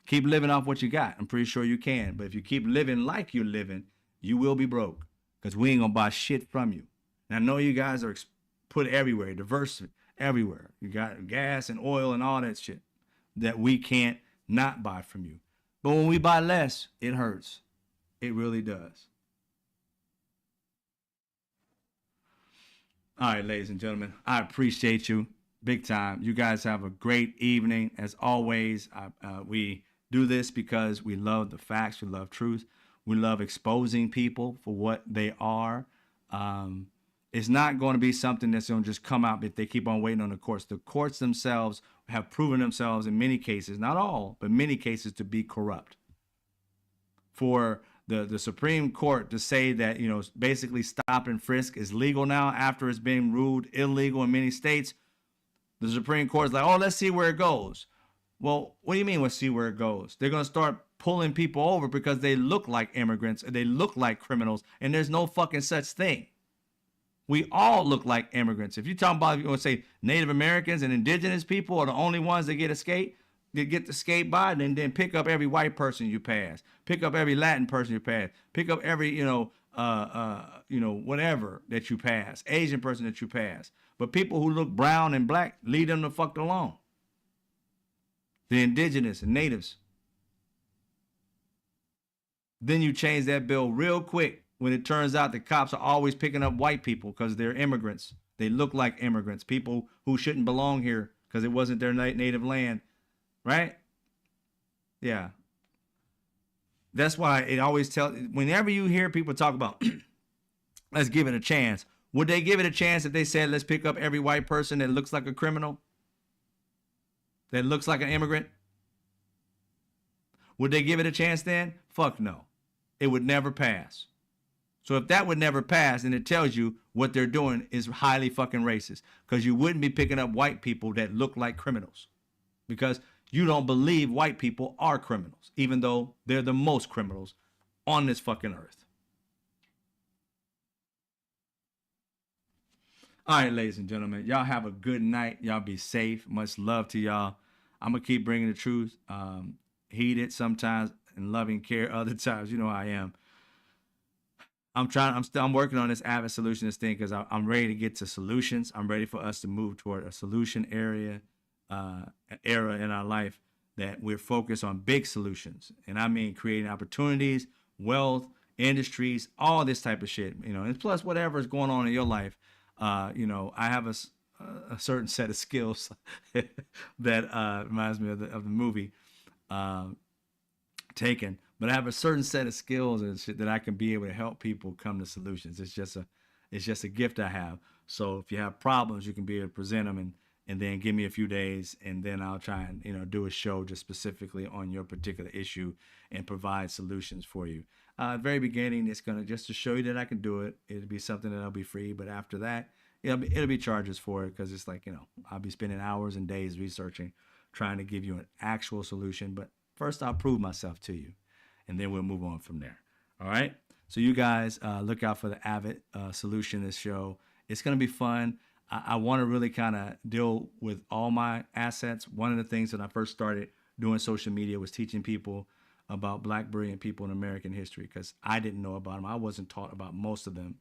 Keep living off what you got. I'm pretty sure you can. But if you keep living like you're living, you will be broke. Because we ain't going to buy shit from you. And I know you guys are put everywhere, diverse everywhere. You got gas and oil and all that shit that we can't not buy from you. But when we buy less, it hurts. It really does. All right, ladies and gentlemen, I appreciate you big time. You guys have a great evening. As always, we do this because we love the facts. We love truth. We love exposing people for what they are. It's not going to be something that's going to just come out if they keep on waiting on the courts. The courts themselves have proven themselves in many cases, not all, but many cases, to be corrupt. For the Supreme Court to say that, basically stop and frisk is legal now after it's been ruled illegal in many states, the Supreme Court is like, oh, let's see where it goes. Well, what do you mean let's see where it goes? They're going to start pulling people over because they look like immigrants, they look like criminals, and there's no fucking such thing. We all look like immigrants. If you're talking about, if you want to say Native Americans and indigenous people are the only ones that get to skate by, then pick up every white person you pass, pick up every Latin person you pass, pick up every, whatever that you pass, Asian person that you pass. But people who look brown and black, leave them the fuck alone. The indigenous and natives. Then you change that bill real quick when it turns out the cops are always picking up white people because they're immigrants. They look like immigrants, people who shouldn't belong here because it wasn't their native land, right? Yeah. That's why it always whenever you hear people talk about, let's give it a chance. Would they give it a chance if they said, let's pick up every white person that looks like a criminal? That looks like an immigrant? Would they give it a chance then? Fuck no. It would never pass. So if that would never pass, then it tells you what they're doing is highly fucking racist. Because you wouldn't be picking up white people that look like criminals. Because you don't believe white people are criminals, even though they're the most criminals on this fucking earth. All right, ladies and gentlemen, y'all have a good night. Y'all be safe. Much love to y'all. I'm gonna keep bringing the truth, heat it sometimes and loving care other times. You know how I am. I'm working on this avid solutionist thing because I'm ready to get to solutions. I'm ready for us to move toward a solution era in our life that we're focused on big solutions. And I mean creating opportunities, wealth, industries, all this type of shit, and plus whatever is going on in your life. I have a certain set of skills that reminds me of the movie, uh, Taken, but I have a certain set of skills and shit that I can be able to help people come to solutions. It's just a gift I have. So if you have problems, you can be able to present them and then give me a few days, and then I'll try and do a show just specifically on your particular issue and provide solutions for you. Very beginning, it's gonna just to show you that I can do it. It'll be something that'll be free, but after that, it'll be charges for it because it's like I'll be spending hours and days researching, trying to give you an actual solution. But first, I'll prove myself to you, and then we'll move on from there. All right. So you guys look out for the Avid Solutionist show. It's gonna be fun. I want to really kind of deal with all my assets. One of the things that I first started doing social media was teaching people about Black brilliant people in American history because I didn't know about them. I wasn't taught about most of them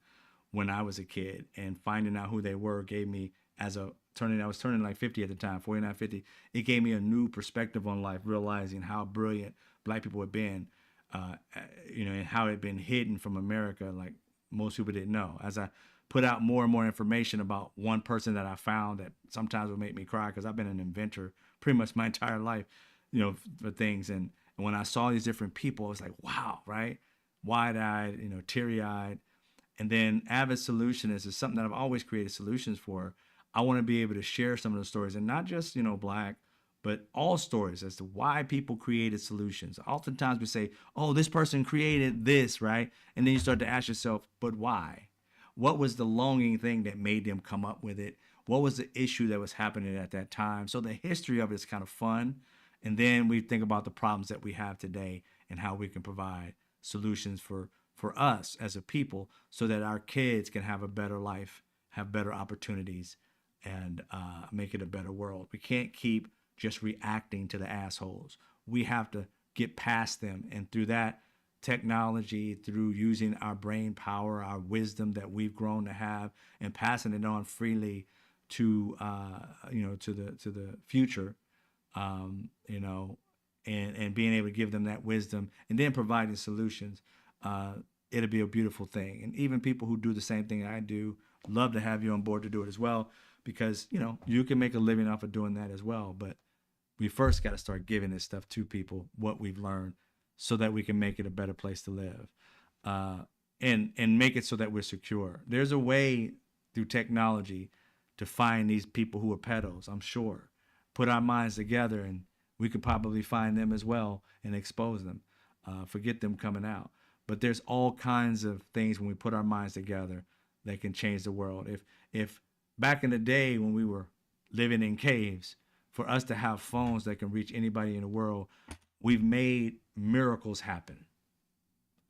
when I was a kid, and finding out who they were gave me, I was turning like 50 at the time, 49, 50. It gave me a new perspective on life, realizing how brilliant Black people had been, and how it had been hidden from America, like most people didn't know. As I put out more and more information about one person that I found that sometimes would make me cry because I've been an inventor pretty much my entire life, for things. And when I saw these different people, I was like, wow, right? Wide-eyed, teary-eyed. And then Avid Solutionist is something that I've always created solutions for. I want to be able to share some of those stories, and not just, Black, but all stories as to why people created solutions. Oftentimes we say, oh, this person created this, right? And then you start to ask yourself, but why? What was the longing thing that made them come up with it? What was the issue that was happening at that time? So the history of it is kind of fun. And then we think about the problems that we have today and how we can provide solutions for us as a people so that our kids can have a better life, have better opportunities, and make it a better world. We can't keep just reacting to the assholes. We have to get past them. And through that, technology, through using our brain power, our wisdom that we've grown to have, and passing it on freely to to the future, and being able to give them that wisdom and then providing solutions, it'll be a beautiful thing. And even people who do the same thing I do, love to have you on board to do it as well, because you can make a living off of doing that as well. But we first got to start giving this stuff to people, what we've learned, so that we can make it a better place to live, and make it so that we're secure. There's a way through technology to find these people who are pedos, I'm sure. Put our minds together and we could probably find them as well and expose them, forget them coming out. But there's all kinds of things when we put our minds together that can change the world. If back in the day when we were living in caves, for us to have phones that can reach anybody in the world, we've made miracles happen.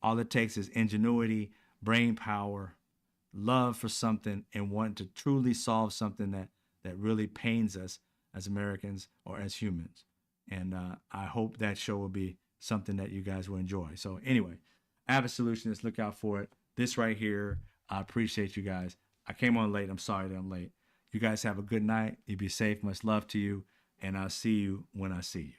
All it takes is ingenuity, brain power, love for something, and wanting to truly solve something that really pains us as Americans or as humans. And I hope that show will be something that you guys will enjoy. So anyway, Avid Solutionist, look out for it. This right here, I appreciate you guys. I came on late. I'm sorry that I'm late. You guys have a good night. You be safe. Much love to you. And I'll see you when I see you.